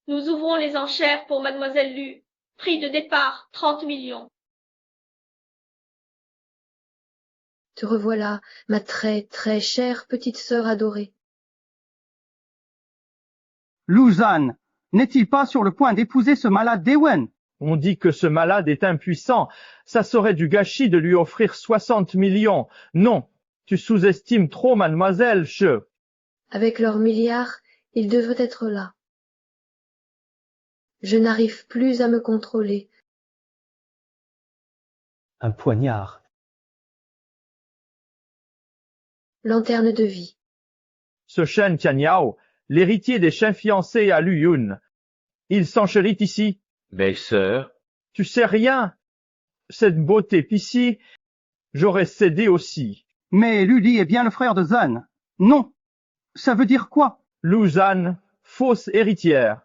Nous ouvrons les enchères pour Mademoiselle Lu. Prix de départ, 30 millions. Te revoilà, ma très, très chère petite sœur adorée. Luzanne, n'est-il pas sur le point d'épouser ce malade d'Ewen? On dit que ce malade est impuissant. Ça serait du gâchis de lui offrir 60 millions. Non, tu sous-estimes trop mademoiselle, Avec leurs milliards, ils devraient être là. Je n'arrive plus à me contrôler. Un poignard. Lanterne de vie. Ce Shen Tianyao, l'héritier des chiens fiancés à Lu Yun. Il s'enchérit ici. Belle-sœur, Tu sais rien. Cette beauté pissie, j'aurais cédé aussi. Mais Luli est bien le frère de Zan. Non. Ça veut dire quoi? Luzanne, fausse héritière.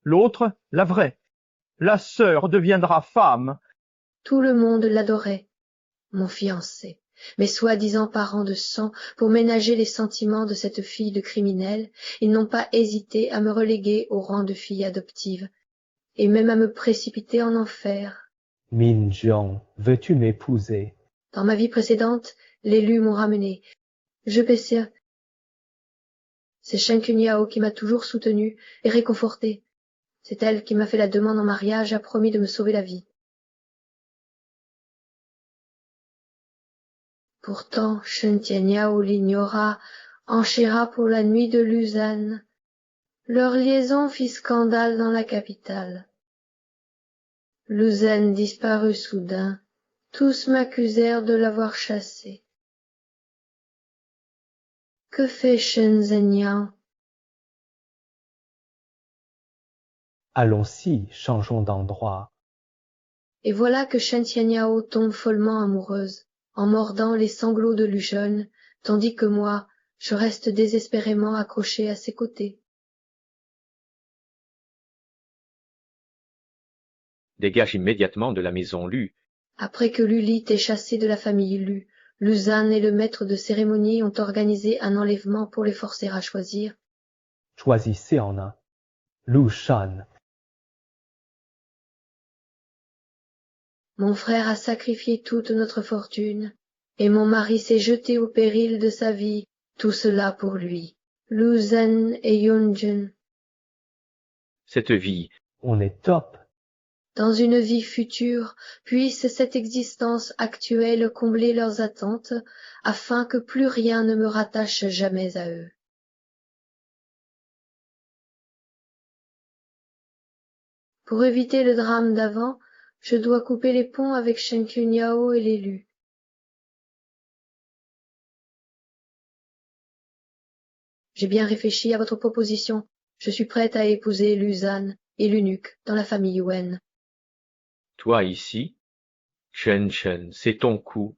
L'autre, la vraie. La sœur deviendra femme. Tout le monde l'adorait. Mon fiancé, mes soi-disant parents de sang, pour ménager les sentiments de cette fille de criminel, ils n'ont pas hésité à me reléguer au rang de fille adoptive, et même à me précipiter en enfer. Min Jiang, veux-tu m'épouser? Dans ma vie précédente, les Lus m'ont ramené. Je baissais. C'est Shen Kunyao qui m'a toujours soutenu et réconforté. C'est elle qui m'a fait la demande en mariage et a promis de me sauver la vie. Pourtant, Shen Tianyao l'ignora, enchéra pour la nuit de Luzanne. Leur liaison fit scandale dans la capitale. Luzanne disparut soudain. Tous m'accusèrent de l'avoir chassée. Que fait Shen Zhenyan? Allons-y, changeons d'endroit. Et voilà que Shen Tianyao tombe follement amoureuse, en mordant les sanglots de Lu Jeune, tandis que moi, je reste désespérément accroché à ses côtés. dégage immédiatement de la maison Lu. Après que Lulith est chassée de la famille Lu, Luzanne et le maître de cérémonie ont organisé un enlèvement pour les forcer à choisir. Choisissez en un. Lu Shan. Mon frère a sacrifié toute notre fortune, et mon mari s'est jeté au péril de sa vie, tout cela pour lui. Luzanne et Yunjun. Cette vie, On est top. Dans une vie future, puisse cette existence actuelle combler leurs attentes, afin que plus rien ne me rattache jamais à eux. Pour éviter le drame d'avant, je dois couper les ponts avec Shen Kunyao et les Lus. J'ai bien réfléchi à votre proposition. Je suis prête à épouser Luzanne et l'eunuque dans la famille Wen. toi ici, Chen, c'est ton coup.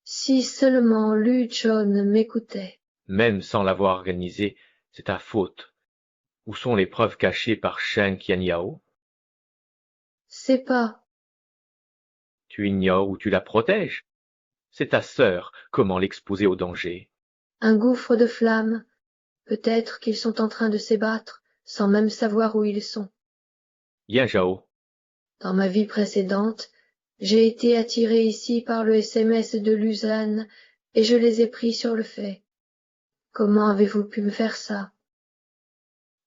Si seulement Lu Chon m'écoutait. Même sans l'avoir organisé, c'est ta faute. Où sont les preuves cachées par Shen Qianyao? C'est pas. Tu ignores ou tu la protèges? C'est ta sœur, comment l'exposer au danger? Un gouffre de flammes. Peut-être qu'ils sont en train de s'ébattre, sans même savoir où ils sont. Yan Zhao, Dans ma vie précédente, j'ai été attiré ici par le SMS de Luzanne, et je les ai pris sur le fait. Comment avez-vous pu me faire ça?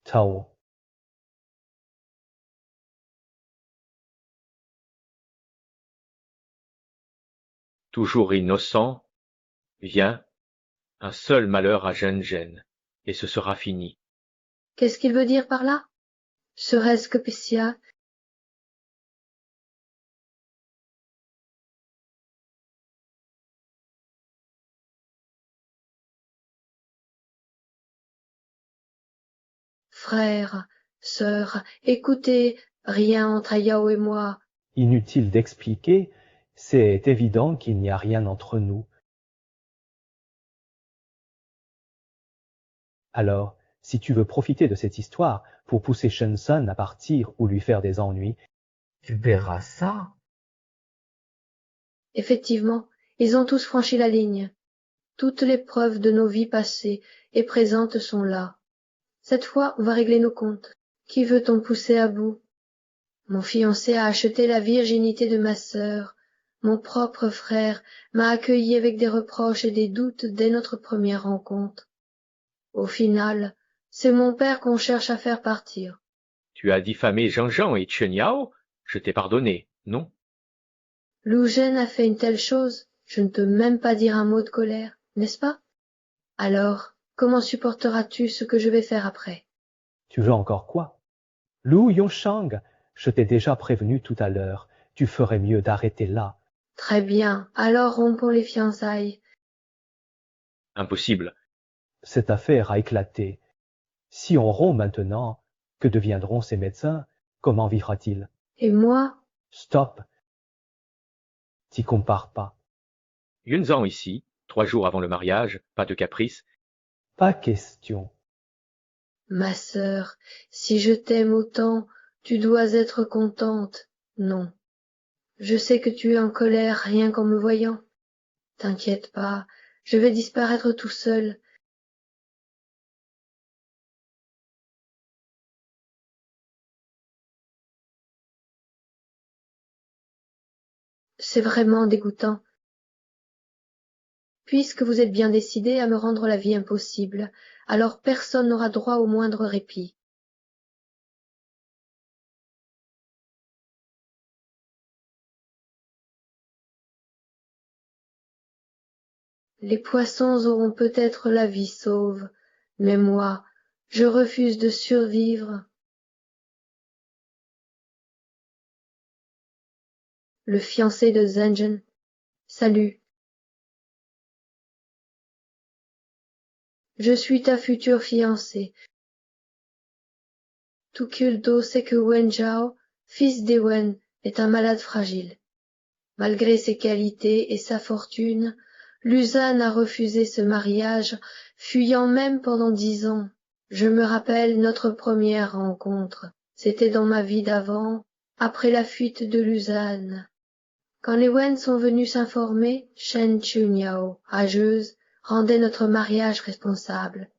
Tao. toujours innocent, viens, un seul malheur à Zhen, et ce sera fini. Qu'est-ce qu'il veut dire par là? Serait-ce que Pessia? Frères, sœurs, écoutez, rien entre Ayao et moi. Inutile d'expliquer, c'est évident qu'il n'y a rien entre nous. Alors, si tu veux profiter de cette histoire pour pousser Shenzhen à partir ou lui faire des ennuis, tu verras ça. Effectivement, ils ont tous franchi la ligne. Toutes les preuves de nos vies passées et présentes sont là. Cette fois, on va régler nos comptes. Qui veut-on pousser à bout? Mon fiancé a acheté la virginité de ma sœur. Mon propre frère m'a accueilli avec des reproches et des doutes dès notre première rencontre. Au final, c'est mon père qu'on cherche à faire partir. Tu as diffamé Jean-Jean et Chen Yao? Je t'ai pardonné, non? Lou Zhen a fait une telle chose, je ne peux même pas dire un mot de colère, n'est-ce pas? Alors, comment supporteras-tu ce que je vais faire après? Tu veux encore quoi? Lu Yongshang, je t'ai déjà prévenu tout à l'heure, tu ferais mieux d'arrêter là. Très bien, alors rompons les fiançailles. Impossible. Cette affaire a éclaté. Si on rompt maintenant, que deviendront ces médecins? Comment vivra-t-il? Et moi? Stop. T'y compares pas. Yunzan ici, 3 jours avant le mariage, pas de caprice. Pas question. Ma sœur, si je t'aime autant, tu dois être contente. Non. Je sais que tu es en colère rien qu'en me voyant. T'inquiète pas, je vais disparaître tout seul. C'est vraiment dégoûtant. Puisque vous êtes bien décidé à me rendre la vie impossible, alors personne n'aura droit au moindre répit. Les poissons auront peut-être la vie sauve, mais moi, je refuse de survivre. Le fiancé de Zhengen. Salut. Je suis ta future fiancée. Tout culto sait que Wen Zhao, fils d'Ewen, est un malade fragile. Malgré ses qualités et sa fortune, Luzan a refusé ce mariage, fuyant même pendant 10 ans. Je me rappelle notre première rencontre. C'était dans ma vie d'avant, après la fuite de Luzan. Quand les Wen sont venus s'informer, Shen Chunyao, rageuse, rendait notre mariage responsable.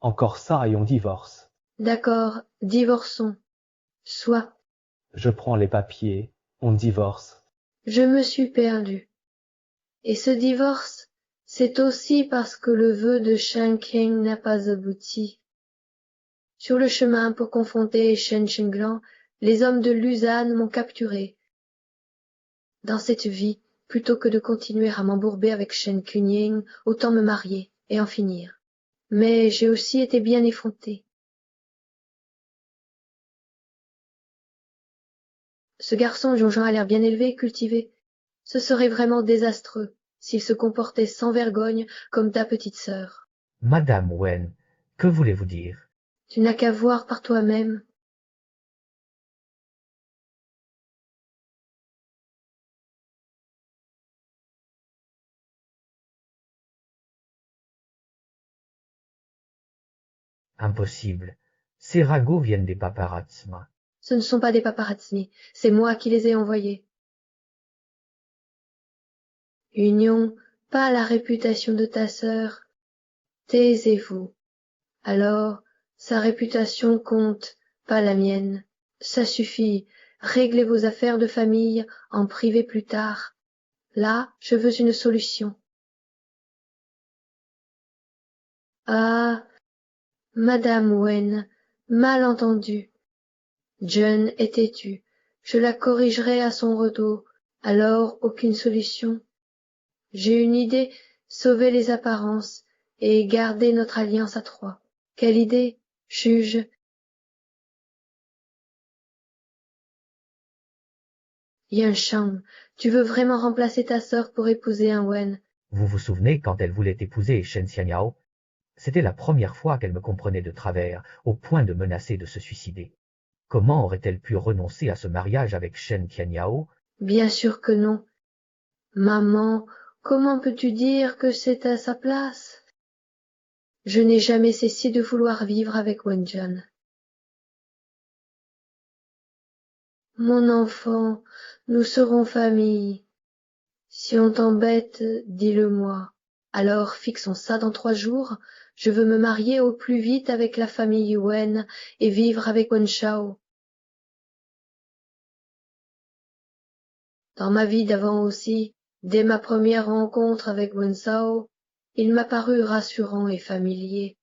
Encore ça et on divorce. D'accord, divorçons. Soit. Je prends les papiers, on divorce. Je me suis perdue. Et ce divorce, c'est aussi parce que le vœu de Shen King n'a pas abouti. Sur le chemin pour confronter Shen Chenglan, les hommes de Luzan m'ont capturé. Dans cette vie, plutôt que de continuer à m'embourber avec Shen Kunying, autant me marier et en finir. Mais j'ai aussi été bien effrontée. Ce garçon Jean-Jean a l'air bien élevé et cultivé. Ce serait vraiment désastreux s'il se comportait sans vergogne comme ta petite sœur. Madame Wen, que voulez-vous dire? Tu n'as qu'à voir par toi-même. Impossible. Ces ragots viennent des paparazzma. Ce ne sont pas des paparazzi, c'est moi qui les ai envoyés. Union, pas la réputation de ta sœur. Taisez-vous. Alors, sa réputation compte, pas la mienne. Ça suffit, réglez vos affaires de famille en privé plus tard. Là, je veux une solution. Ah, Madame Wen, mal entendu. John est têtue, je la corrigerai à son retour, alors aucune solution. J'ai une idée, sauver les apparences et garder notre alliance à 3. Quelle idée, juge? Yunshang, tu veux vraiment remplacer ta sœur pour épouser un Wen? Vous vous souvenez quand elle voulait épouser Shen Xianyao? C'était la première fois qu'elle me comprenait de travers, au point de menacer de se suicider. Comment aurait-elle pu renoncer à ce mariage avec Shen Qianyao? Bien sûr que non. Maman, comment peux-tu dire que c'est à sa place? Je n'ai jamais cessé de vouloir vivre avec Wenjun. Mon enfant, nous serons famille. Si on t'embête, dis-le-moi. Alors fixons ça dans 3 jours. Je veux me marier au plus vite avec la famille Yuen et vivre avec Wen Shao. Dans ma vie d'avant aussi, dès ma première rencontre avec Wen Shao, il m'a paru rassurant et familier.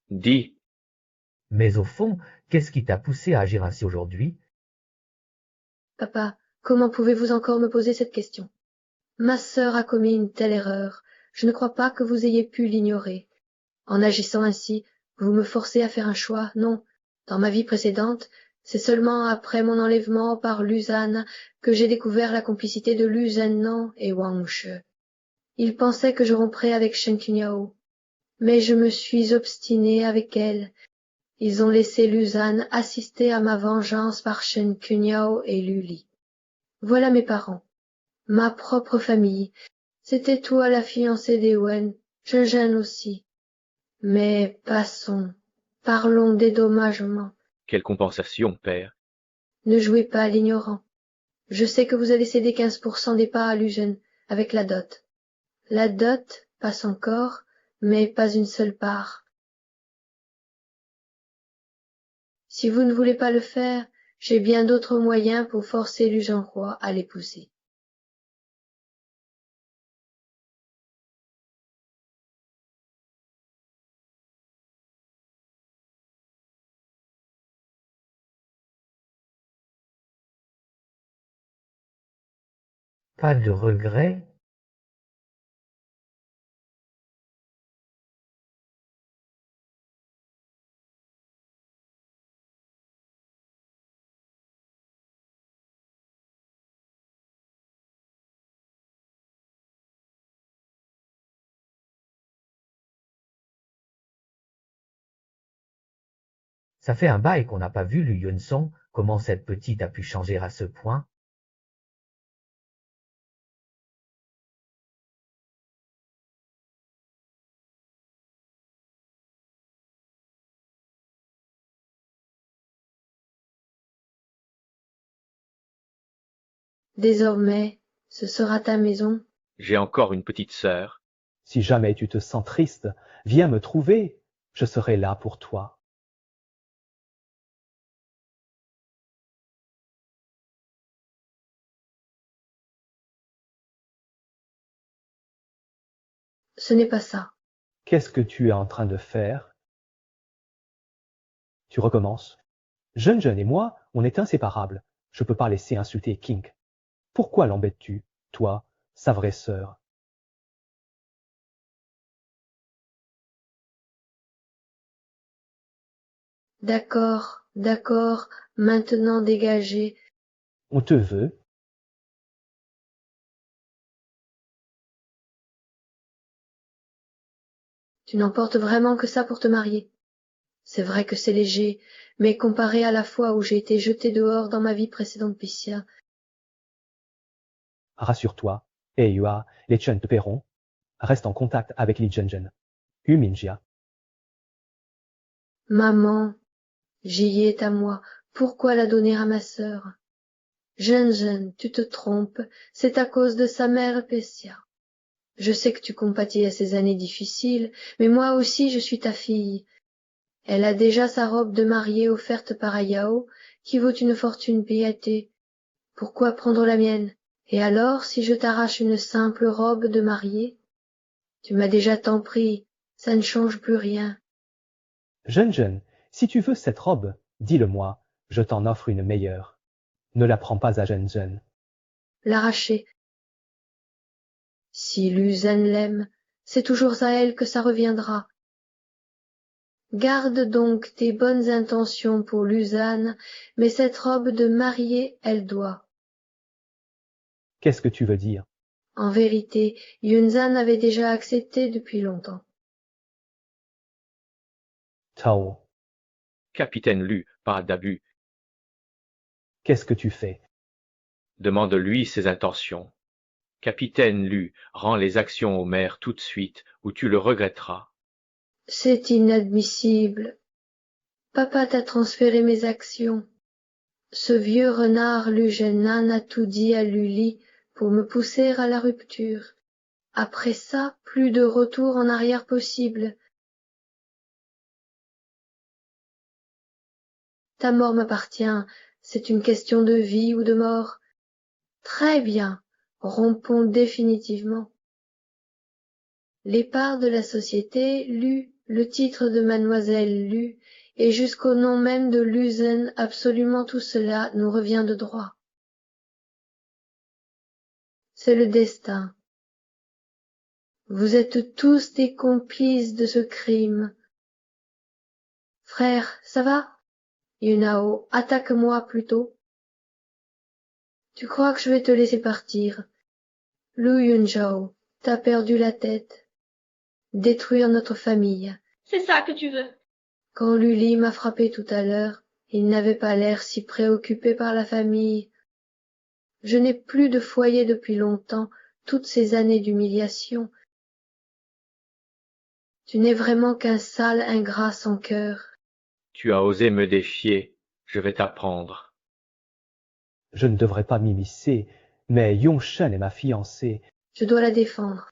Dis, Mais au fond, qu'est-ce qui t'a poussé à agir ainsi aujourd'hui? Papa, comment pouvez-vous encore me poser cette question? Ma sœur a commis une telle erreur. Je ne crois pas que vous ayez pu l'ignorer. En agissant ainsi, vous me forcez à faire un choix. Non. Dans ma vie précédente, c'est seulement après mon enlèvement par Luzan que j'ai découvert la complicité de Lu Zhennan et Wang She. Ils pensaient que je romprais avec Shen Qunyo. Mais je me suis obstinée avec elle. Ils ont laissé Luzan assister à ma vengeance par Shen Qunyo et Luli. Voilà mes parents. Ma propre famille. C'était toi la fiancée d'Ewen, Zhenzhen aussi. Mais passons, parlons des dédommagement. quelle compensation, père? Ne jouez pas à l'ignorant. Je sais que vous avez cédé 15% des parts à Lugen, avec la dot. La dot passe encore, mais pas une seule part. Si vous ne voulez pas le faire, j'ai bien d'autres moyens pour forcer Lugenroi à l'épouser. Pas de regret? Ça fait un bail qu'on n'a pas vu Lu Yun-song, comment cette petite a pu changer à ce point? Désormais, ce sera ta maison. J'ai encore une petite sœur. Si jamais tu te sens triste, viens me trouver, je serai là pour toi. Ce n'est pas ça. Qu'est-ce que tu es en train de faire? Tu recommences. Zhenzhen et moi, on est inséparables. Je peux pas laisser insulter King. Pourquoi l'embêtes-tu, toi, sa vraie sœur? D'accord, d'accord, maintenant dégagez. On te veut. Tu n'emportes vraiment que ça pour te marier. C'est vrai que c'est léger, mais comparé à la fois où j'ai été jetée dehors dans ma vie précédente Pissia, Rassure-toi, Eiyua, les Chen te paieront. Reste en contact avec Li Zhenzhen. Yu Mingjia. maman, j'y est à moi, pourquoi la donner à ma sœur? Zhenzhen, tu te trompes, c'est à cause de sa mère Pessia. Je sais que tu compatis à ces années difficiles, mais moi aussi je suis ta fille. Elle a déjà sa robe de mariée offerte par Ayao, qui vaut une fortune payatée. Pourquoi prendre la mienne? Et alors, si je t'arrache une simple robe de mariée? Tu m'as déjà tant pris, ça ne change plus rien. Zhenzhen, si tu veux cette robe, dis-le-moi, je t'en offre une meilleure. Ne la prends pas à Zhenzhen. L'arracher. Si Luzan l'aime, c'est toujours à elle que ça reviendra. Garde donc tes bonnes intentions pour Luzan, mais cette robe de mariée, elle doit. Qu'est-ce que tu veux dire? En vérité, Yunzan avait déjà accepté depuis longtemps. Tao, Capitaine Lu, pas d'abus. qu'est-ce que tu fais? Demande-lui ses intentions. Capitaine Lu, rends les actions au maire tout de suite, ou tu le regretteras. C'est inadmissible. Papa t'a transféré mes actions. Ce vieux renard Lugenan a tout dit à Luli pour me pousser à la rupture. Après ça, plus de retour en arrière possible. Ta mort m'appartient, c'est une question de vie ou de mort. Très bien, rompons définitivement. Les parts de la société lut, le titre de mademoiselle lut, et jusqu'au nom même de Luzen, absolument tout cela nous revient de droit. C'est le destin. Vous êtes tous des complices de ce crime. Frère, ça va? Yunao, attaque-moi plutôt. Tu crois que je vais te laisser partir? Lu Yunjao, t'as perdu la tête. Détruire notre famille. C'est ça que tu veux. Quand Luli m'a frappé tout à l'heure, il n'avait pas l'air si préoccupé par la famille. Je n'ai plus de foyer depuis longtemps, toutes ces années d'humiliation. Tu n'es vraiment qu'un sale ingrat sans cœur. Tu as osé me défier, je vais t'apprendre. Je ne devrais pas m'immiscer, mais Yongshen est ma fiancée. Je dois la défendre.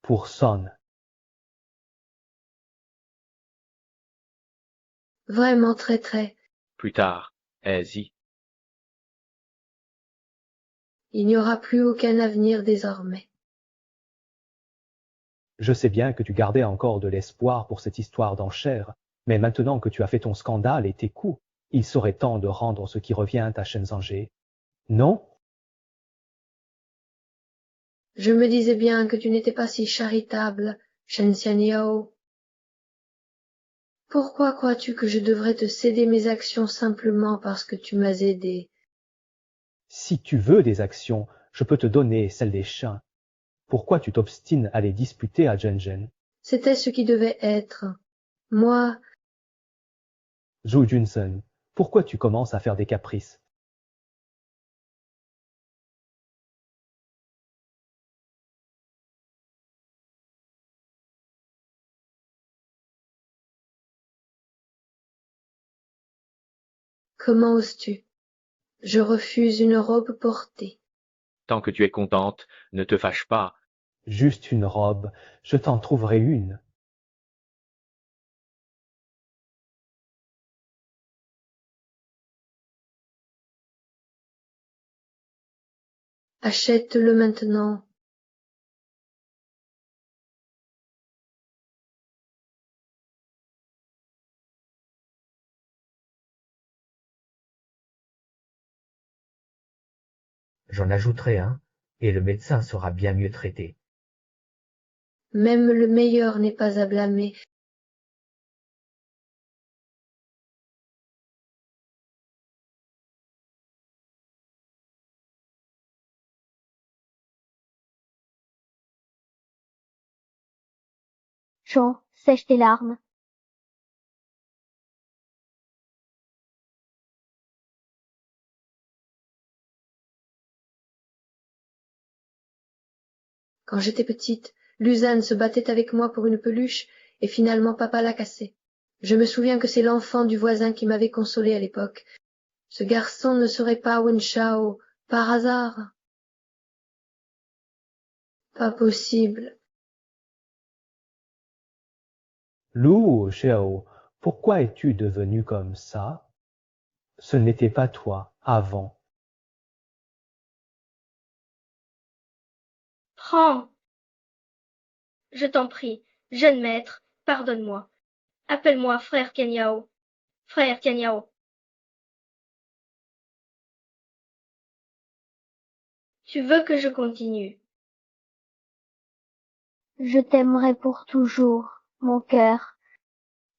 Pour Son. Vraiment très. Plus tard, aie-y. Il n'y aura plus aucun avenir désormais. Je sais bien que tu gardais encore de l'espoir pour cette histoire d'enchère, mais maintenant que tu as fait ton scandale et tes coups, il serait temps de rendre ce qui revient à Shenzangé. Non? Je me disais bien que tu n'étais pas si charitable, Shen Xianyao. Pourquoi crois-tu que je devrais te céder mes actions simplement parce que tu m'as aidé? Si tu veux des actions, je peux te donner celles des chiens. Pourquoi tu t'obstines à les disputer à Zhenzhen? C'était ce qui devait être. Moi, Zhou Junsen, pourquoi tu commences à faire des caprices? comment oses-tu? Je refuse une robe portée. Tant que tu es contente, ne te fâche pas. Juste une robe, je t'en trouverai une. Achète-le maintenant. J'en ajouterai un, et le médecin sera bien mieux traité. Même le meilleur n'est pas à blâmer. Jean, sèche tes larmes. Quand j'étais petite, Luzanne se battait avec moi pour une peluche, et finalement papa l'a cassée. Je me souviens que c'est l'enfant du voisin qui m'avait consolée à l'époque. Ce garçon ne serait pas Wen Shao, par hasard. Pas possible. Lou Xiao, pourquoi es-tu devenu comme ça? Ce n'était pas toi avant. Prends. Je t'en prie, jeune maître, pardonne-moi. Appelle-moi frère Tianyao. Frère Tianyao. Tu veux que je continue? Je t'aimerai pour toujours, mon cœur.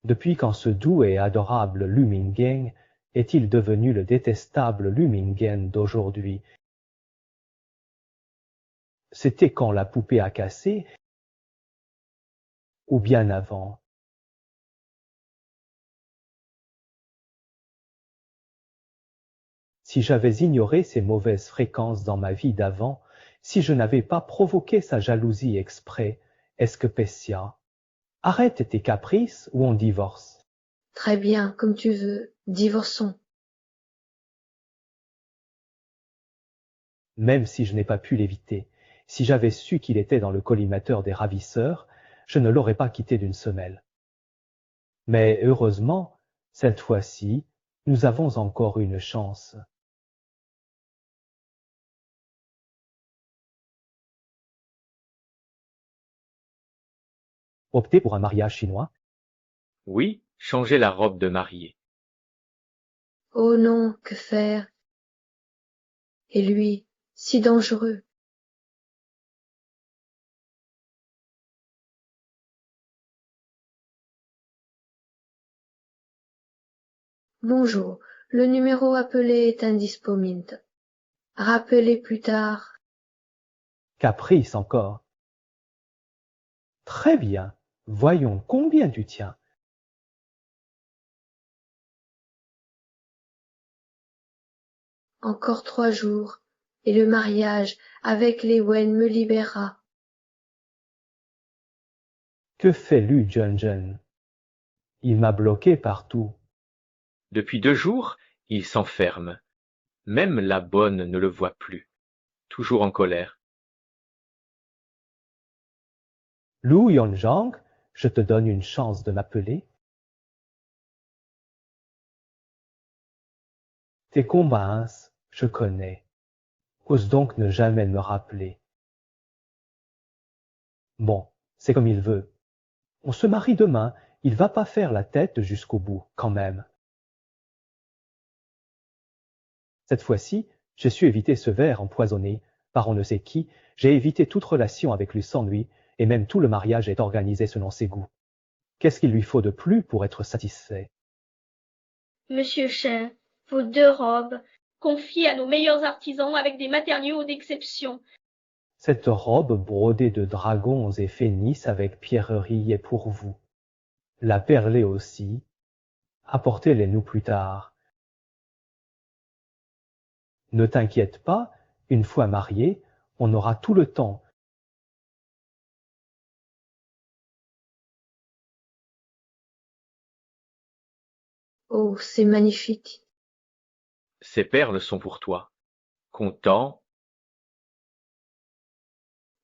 Depuis quand ce doux et adorable Lu Minggen est-il devenu le détestable Lu Minggen d'aujourd'hui? C'était quand la poupée a cassé, ou bien avant? Si j'avais ignoré ces mauvaises fréquences dans ma vie d'avant, si je n'avais pas provoqué sa jalousie exprès, est-ce que Pessia? Arrête tes caprices ou on divorce. Très bien, comme tu veux. Divorçons. Même si je n'ai pas pu l'éviter, Si j'avais su qu'il était dans le collimateur des ravisseurs, je ne l'aurais pas quitté d'une semelle. Mais heureusement, cette fois-ci, nous avons encore une chance. Opter pour un mariage chinois? Oui, changer la robe de mariée. Oh non, que faire? Et lui, si dangereux. Bonjour, le numéro appelé est indisponible. Rappelez plus tard. Caprice encore. Très bien. Voyons combien tu tiens. Encore 3 jours, et le mariage avec les Wen me libérera. Que fait Lu Junjun? Il m'a bloqué partout. Depuis 2 jours, il s'enferme. Même la bonne ne le voit plus. Toujours en colère. Lu Yonjang, je te donne une chance de m'appeler. Tes combats, je connais. Ose donc ne jamais me rappeler. Bon, c'est comme il veut. On se marie demain, il va pas faire la tête jusqu'au bout, quand même. Cette fois-ci, j'ai su éviter ce verre empoisonné, par on ne sait qui, j'ai évité toute relation avec lui sans lui, et même tout le mariage est organisé selon ses goûts. Qu'est-ce qu'il lui faut de plus pour être satisfait? Monsieur Chen, vos 2 robes, confiées à nos meilleurs artisans avec des matériaux d'exception. Cette robe brodée de dragons et phénix avec pierreries est pour vous. La perlée aussi. Apportez-les-nous plus tard. Ne t'inquiète pas, une fois mariés, on aura tout le temps. Oh, c'est magnifique. Ces perles sont pour toi. Content?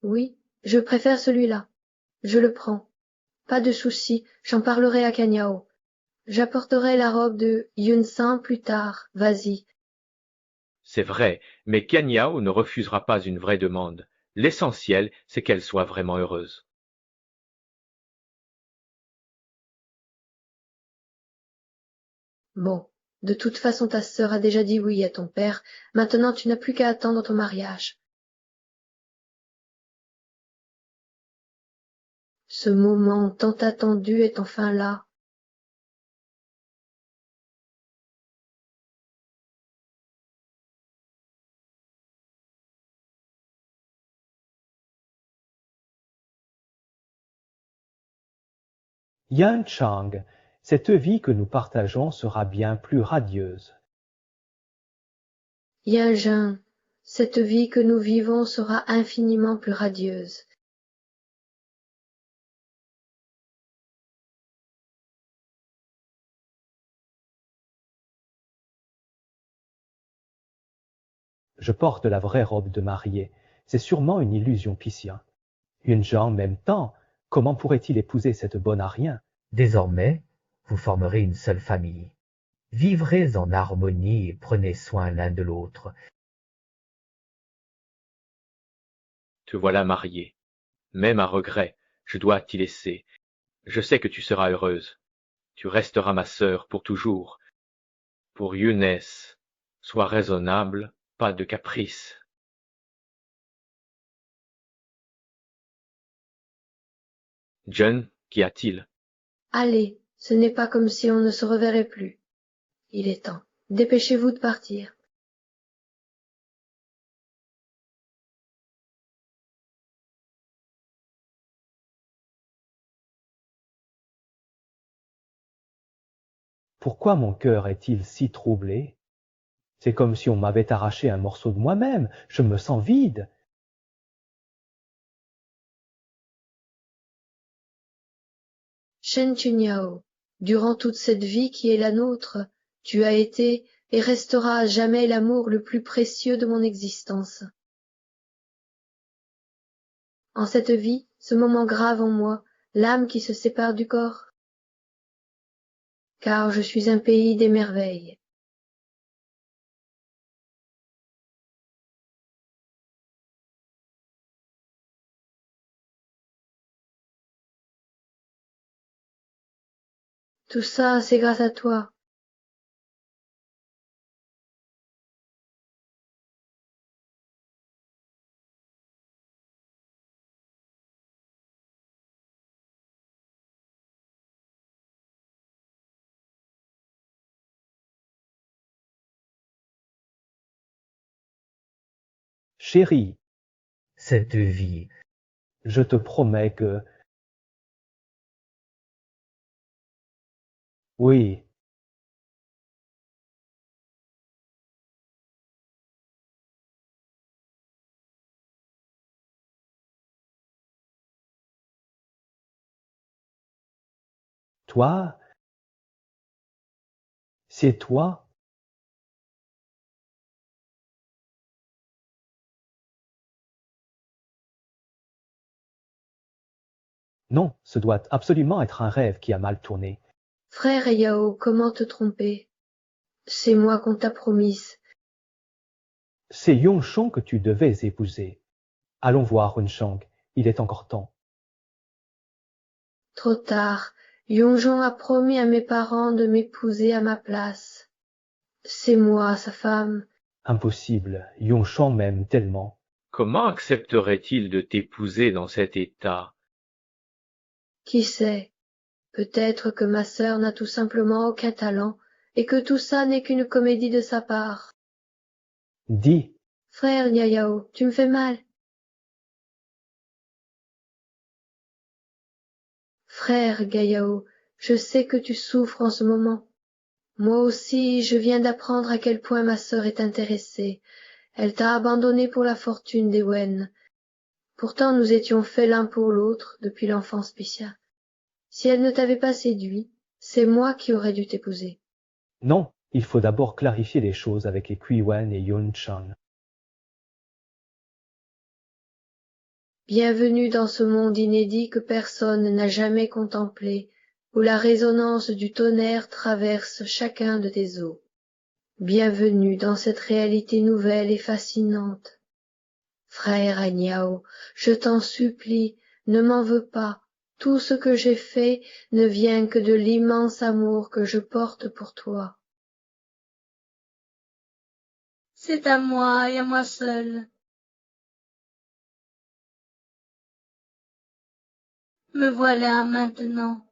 Oui, je préfère celui-là. Je le prends. Pas de souci, j'en parlerai à Kanyao. J'apporterai la robe de Yun-san plus tard, vas-y. C'est vrai, mais Kanyao ne refusera pas une vraie demande. L'essentiel, c'est qu'elle soit vraiment heureuse. Bon, de toute façon ta sœur a déjà dit oui à ton père, maintenant tu n'as plus qu'à attendre ton mariage. Ce moment tant attendu est enfin là. Yan Chang, cette vie que nous partageons sera bien plus radieuse. Yajin, cette vie que nous vivons sera infiniment plus radieuse. Je porte la vraie robe de mariée. C'est sûrement une illusion Pissia. Yunjang m'aime tant, comment pourrait-il épouser cette bonne à rien? Désormais, vous formerez une seule famille. Vivrez en harmonie et prenez soin l'un de l'autre. Te voilà mariée. Même à regret, je dois t'y laisser. Je sais que tu seras heureuse. Tu resteras ma sœur pour toujours. Pour Younes, sois raisonnable, pas de caprice. John, qu'y a-t-il? Allez, ce n'est pas comme si on ne se reverrait plus. Il est temps. Dépêchez-vous de partir. Pourquoi mon cœur est-il si troublé? C'est comme si on m'avait arraché un morceau de moi-même, je me sens vide. Shen Chunyao, durant toute cette vie qui est la nôtre, tu as été et resteras à jamais l'amour le plus précieux de mon existence. en cette vie, ce moment grave en moi, l'âme qui se sépare du corps? Car je suis un pays des merveilles. Tout ça, c'est grâce à toi. Chérie, Cette vie, je te promets que... Oui, toi, c'est toi. Non, ce doit absolument être un rêve qui a mal tourné. Frère Yao, comment te tromper? C'est moi qu'on t'a promise. C'est Yongshong que tu devais épouser. Allons voir Runchang, il est encore temps. Trop tard. Yonjon a promis à mes parents de m'épouser à ma place. C'est moi, sa femme. Impossible, Yongshang m'aime tellement. Comment accepterait-il de t'épouser dans cet état? Qui sait? Peut-être que ma sœur n'a tout simplement aucun talent, et que tout ça n'est qu'une comédie de sa part. Dis, Frère Niayao, tu me fais mal. Frère Gayao, je sais que tu souffres en ce moment. Moi aussi, je viens d'apprendre à quel point ma sœur est intéressée. Elle t'a abandonné pour la fortune des Wen. Pourtant nous étions faits l'un pour l'autre depuis l'enfance spéciale. Si elle ne t'avait pas séduit, c'est moi qui aurais dû t'épouser. non, il faut d'abord clarifier les choses avec les Kuiwen et Yunchang. Bienvenue dans ce monde inédit que personne n'a jamais contemplé, où la résonance du tonnerre traverse chacun de tes os. Bienvenue dans cette réalité nouvelle et fascinante. Frère Agnao, je t'en supplie, ne m'en veux pas. Tout ce que j'ai fait ne vient que de l'immense amour que je porte pour toi. C'est à moi et à moi seul. Me voilà maintenant.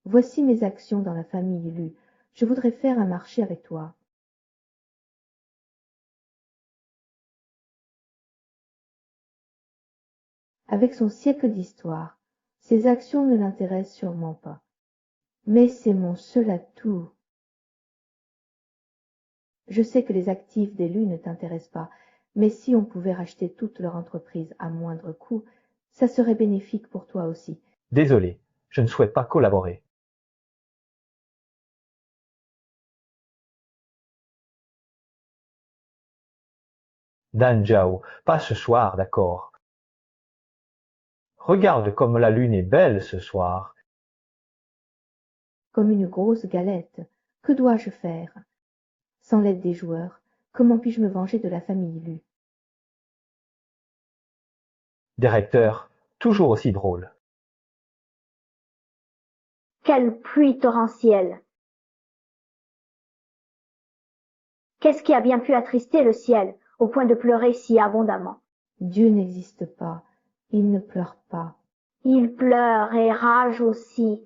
Voici mes actions dans la famille Lu. Je voudrais faire un marché avec toi. Avec son siècle d'histoire, ces actions ne l'intéressent sûrement pas. Mais c'est mon seul atout. Je sais que les actifs des Lu ne t'intéressent pas, mais si on pouvait racheter toute leur entreprise à moindre coût, ça serait bénéfique pour toi aussi. Désolé, je ne souhaite pas collaborer. Dan Zhao, pas ce soir, d'accord. Regarde comme la lune est belle ce soir. Comme une grosse galette. Que dois-je faire? Sans l'aide des joueurs, comment puis-je me venger de la famille Lu? Directeur, toujours aussi drôle. Quelle pluie torrentielle! Qu'est-ce qui a bien pu attrister le ciel au point de pleurer si abondamment? Dieu n'existe pas. Il ne pleure pas. Il pleure et rage aussi.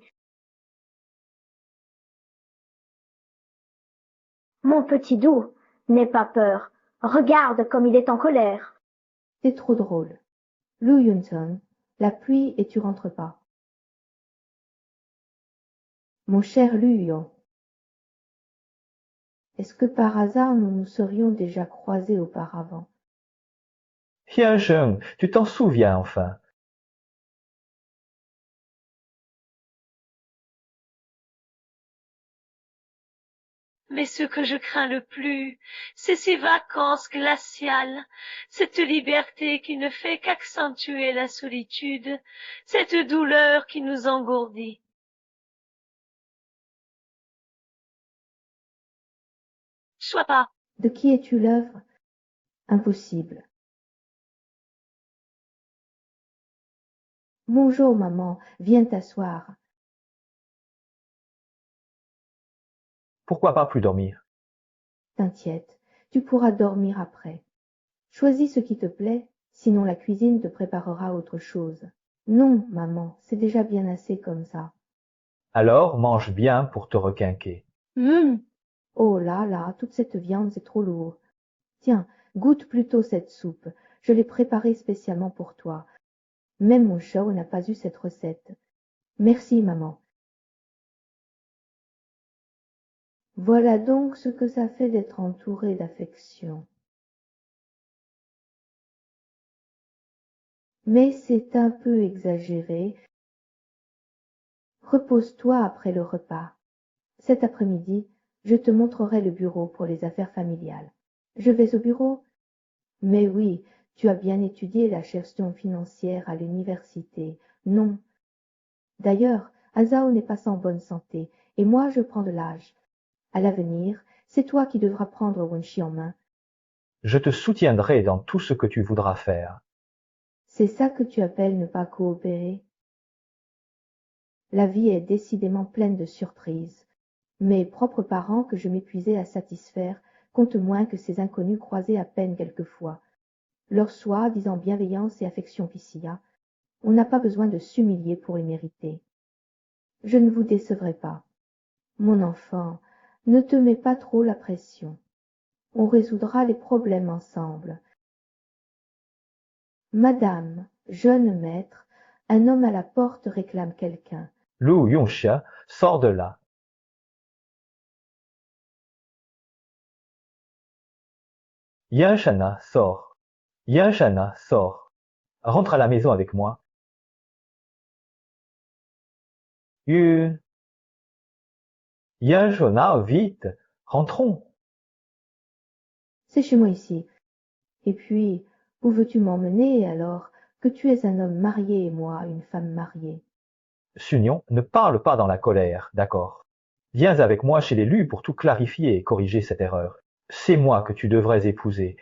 Mon petit doux, n'aie pas peur. Regarde comme il est en colère. C'est trop drôle. Lu Yunsun, la pluie et tu rentres pas. Mon cher Lu Yon, est-ce que par hasard nous nous serions déjà croisés auparavant? Xiansheng, tu t'en souviens enfin. Mais ce que je crains le plus, c'est ces vacances glaciales, cette liberté qui ne fait qu'accentuer la solitude, cette douleur qui nous engourdit. Sois pas. De qui es-tu l'œuvre? Impossible. Bonjour, maman, viens t'asseoir. Pourquoi pas plus dormir? T'inquiète, tu pourras dormir après. Choisis ce qui te plaît, sinon la cuisine te préparera autre chose. Non, maman, c'est déjà bien assez comme ça. Alors mange bien pour te requinquer. Oh là là, toute cette viande, c'est trop lourd. Tiens, goûte plutôt cette soupe. Je l'ai préparée spécialement pour toi. Même mon Shao n'a pas eu cette recette. Merci, maman. Voilà donc ce que ça fait d'être entouré d'affection. Mais c'est un peu exagéré. Repose-toi après le repas. Cet après-midi, je te montrerai le bureau pour les affaires familiales. Je vais au bureau? Mais oui, tu as bien étudié la gestion financière à l'université. Non. D'ailleurs, Azao n'est pas sans bonne santé, et moi je prends de l'âge. À l'avenir, c'est toi qui devras prendre Wenshi en main. Je te soutiendrai dans tout ce que tu voudras faire. C'est ça que tu appelles ne pas coopérer? La vie est décidément pleine de surprises. Mes propres parents que je m'épuisais à satisfaire comptent moins que ces inconnus croisés à peine quelquefois. Leur soi-disant bienveillance et affection piscilla, on n'a pas besoin de s'humilier pour les mériter. Je ne vous décevrai pas. Mon enfant, ne te mets pas trop la pression. On résoudra les problèmes ensemble. Madame, jeune maître, un homme à la porte réclame quelqu'un. Lu Yongxia sort de là. Yan Shana sort. Yan Shana sort. Rentre à la maison avec moi. Yan Shana, vite, rentrons. C'est chez moi ici. Et puis, où veux-tu m'emmener alors que tu es un homme marié et moi une femme mariée? Sunion, ne parle pas dans la colère, d'accord? Viens avec moi chez l'élu pour tout clarifier et corriger cette erreur. C'est moi que tu devrais épouser.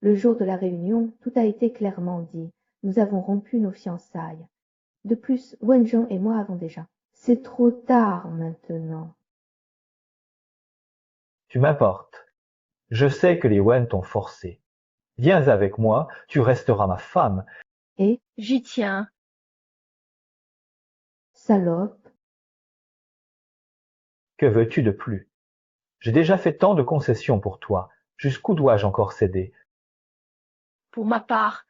Le jour de la réunion, tout a été clairement dit. Nous avons rompu nos fiançailles. De plus, Wenjon et moi avons déjà. C'est trop tard maintenant. Tu m'importes. Je sais que les Wen t'ont forcé. Viens avec moi, tu resteras ma femme. Et, J'y tiens. salope, Que veux-tu de plus? J'ai déjà fait tant de concessions pour toi. Jusqu'où dois-je encore céder? Pour ma part,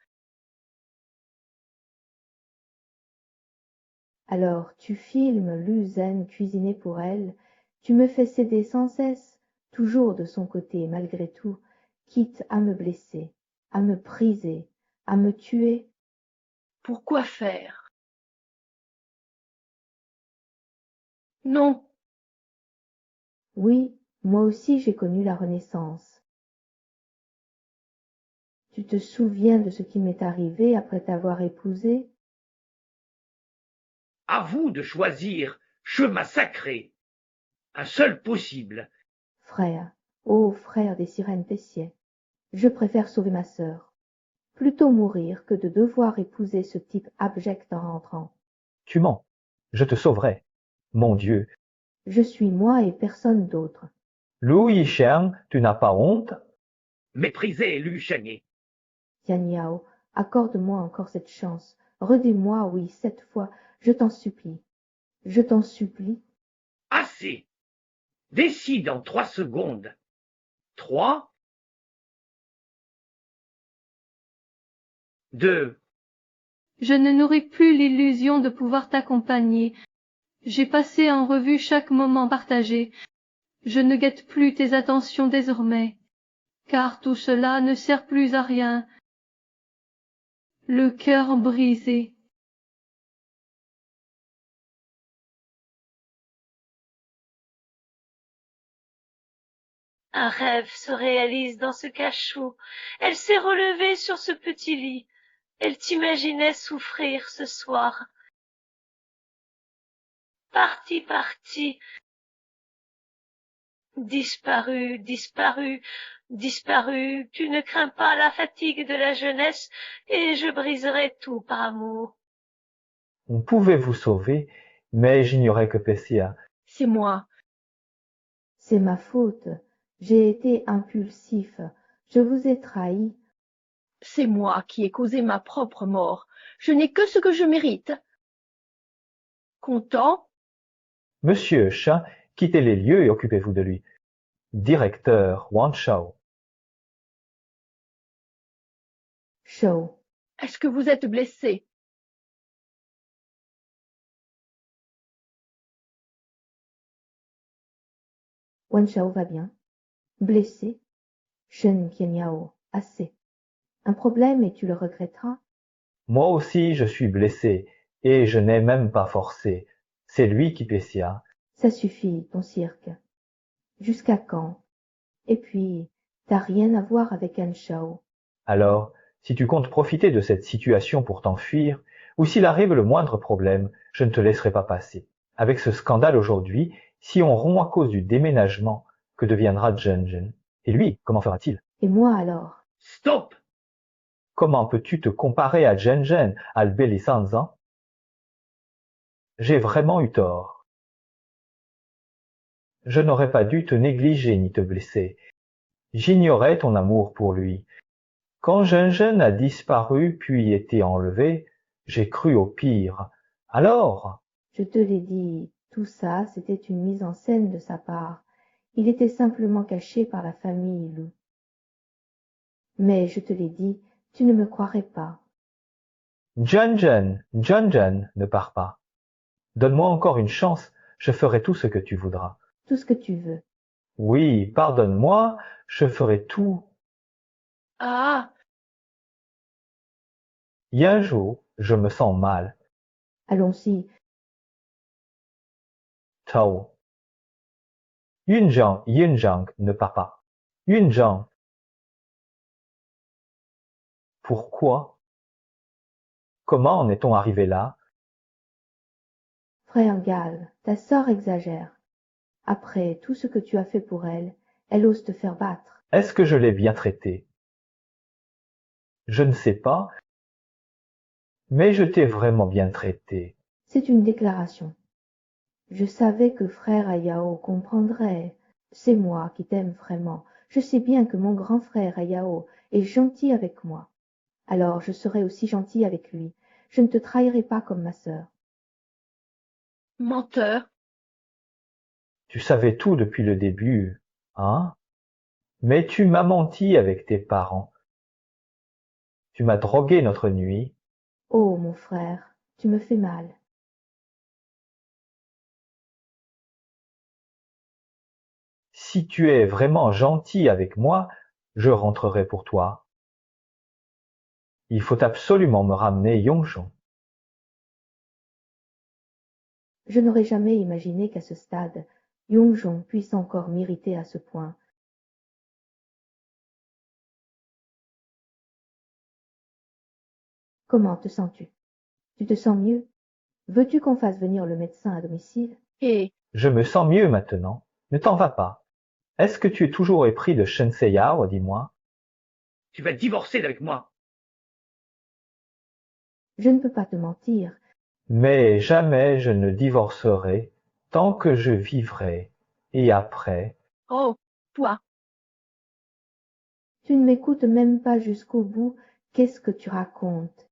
alors tu filmes Luzen cuisiner pour elle, tu me fais céder sans cesse, toujours de son côté malgré tout, quitte à me blesser, à me priser, à me tuer. pourquoi faire? Non, Oui, moi aussi j'ai connu la Renaissance. Tu te souviens de ce qui m'est arrivé après t'avoir épousé? À vous de choisir, chemin sacré, un seul possible. Frère, ô frère des sirènes Tessier, je préfère sauver ma sœur. Plutôt mourir que de devoir épouser ce type abject en rentrant. Tu mens. Je te sauverai. Mon Dieu. Je suis moi et personne d'autre. Lu Yishen, tu n'as pas honte? Méprisé Lu Shengyi. Yan Yao, accorde-moi encore cette chance. Redis-moi, oui, cette fois, je t'en supplie. Je t'en supplie. Assez. Décide en 3 secondes. 3, 2, Je ne nourris plus l'illusion de pouvoir t'accompagner. J'ai passé en revue chaque moment partagé. Je ne guette plus tes attentions désormais, car tout cela ne sert plus à rien. Le cœur brisé. Un rêve se réalise dans ce cachot. Elle s'est relevée sur ce petit lit. Elle t'imaginait souffrir ce soir. Parti, disparu, disparu, tu ne crains pas la fatigue de la jeunesse, et je briserai tout par amour. On pouvait vous sauver, mais j'ignorais que Pessia. C'est moi. C'est ma faute. J'ai été impulsif. Je vous ai trahi. C'est moi qui ai causé ma propre mort. Je n'ai que ce que je mérite. Content? Monsieur Chat, quittez les lieux et occupez-vous de lui. Directeur Wan Shao. Shao. Est-ce que vous êtes blessé? Wan Shao va bien. Blessé. Shen Qianyao. Assez. Un problème et tu le regretteras. Moi aussi je suis blessé, et je n'ai même pas forcé. C'est lui qui Pessia. Ça suffit, ton cirque. Jusqu'à quand? Et puis, t'as rien à voir avec An Shao. Alors, si tu comptes profiter de cette situation pour t'enfuir, ou s'il arrive le moindre problème, je ne te laisserai pas passer. Avec ce scandale aujourd'hui, si on rompt à cause du déménagement, que deviendra Zhenzhen? Et lui, comment fera-t-il? Et moi alors? Stop! Comment peux-tu te comparer à Zhenzhen, à Sanzan? J'ai vraiment eu tort. Je n'aurais pas dû te négliger ni te blesser. J'ignorais ton amour pour lui. Quand Zhenzhen a disparu puis été enlevé, j'ai cru au pire. Alors? Je te l'ai dit, tout ça, c'était une mise en scène de sa part. Il était simplement caché par la famille Lu. Mais je te l'ai dit, tu ne me croirais pas. Zhenzhen ne pars pas. Donne-moi encore une chance, je ferai tout ce que tu voudras. Tout ce que tu veux. Oui, pardonne-moi, je ferai tout. Ah! Yanzhou, je me sens mal. Allons-y. Tao. Yunzhang ne part pas. Yunzhang. Pourquoi? Comment en est-on arrivé là? Frère Gall, ta sœur exagère. Après tout ce que tu as fait pour elle, elle ose te faire battre. Est-ce que je l'ai bien traitée? Je ne sais pas, mais je t'ai vraiment bien traité. C'est une déclaration. Je savais que frère Ayao comprendrait. C'est moi qui t'aime vraiment. Je sais bien que mon grand frère Ayao est gentil avec moi. Alors je serai aussi gentil avec lui. Je ne te trahirai pas comme ma sœur. Menteur. Tu savais tout depuis le début, hein? Mais tu m'as menti avec tes parents. Tu m'as drogué notre nuit. Oh, mon frère, tu me fais mal. Si tu es vraiment gentil avec moi, je rentrerai pour toi. Il faut absolument me ramener Yongzhong. Je n'aurais jamais imaginé qu'à ce stade, Yongzhong puisse encore m'irriter à ce point. Comment te sens-tu? Tu te sens mieux? Veux-tu qu'on fasse venir le médecin à domicile? Et Je me sens mieux maintenant. Ne t'en vas pas. Est-ce que tu es toujours épris de Shenseiyao, dis-moi? Tu vas divorcer avec moi. Je ne peux pas te mentir. Mais jamais je ne divorcerai tant que je vivrai. Et après? oh, toi. Tu ne m'écoutes même pas jusqu'au bout. Qu'est-ce que tu racontes?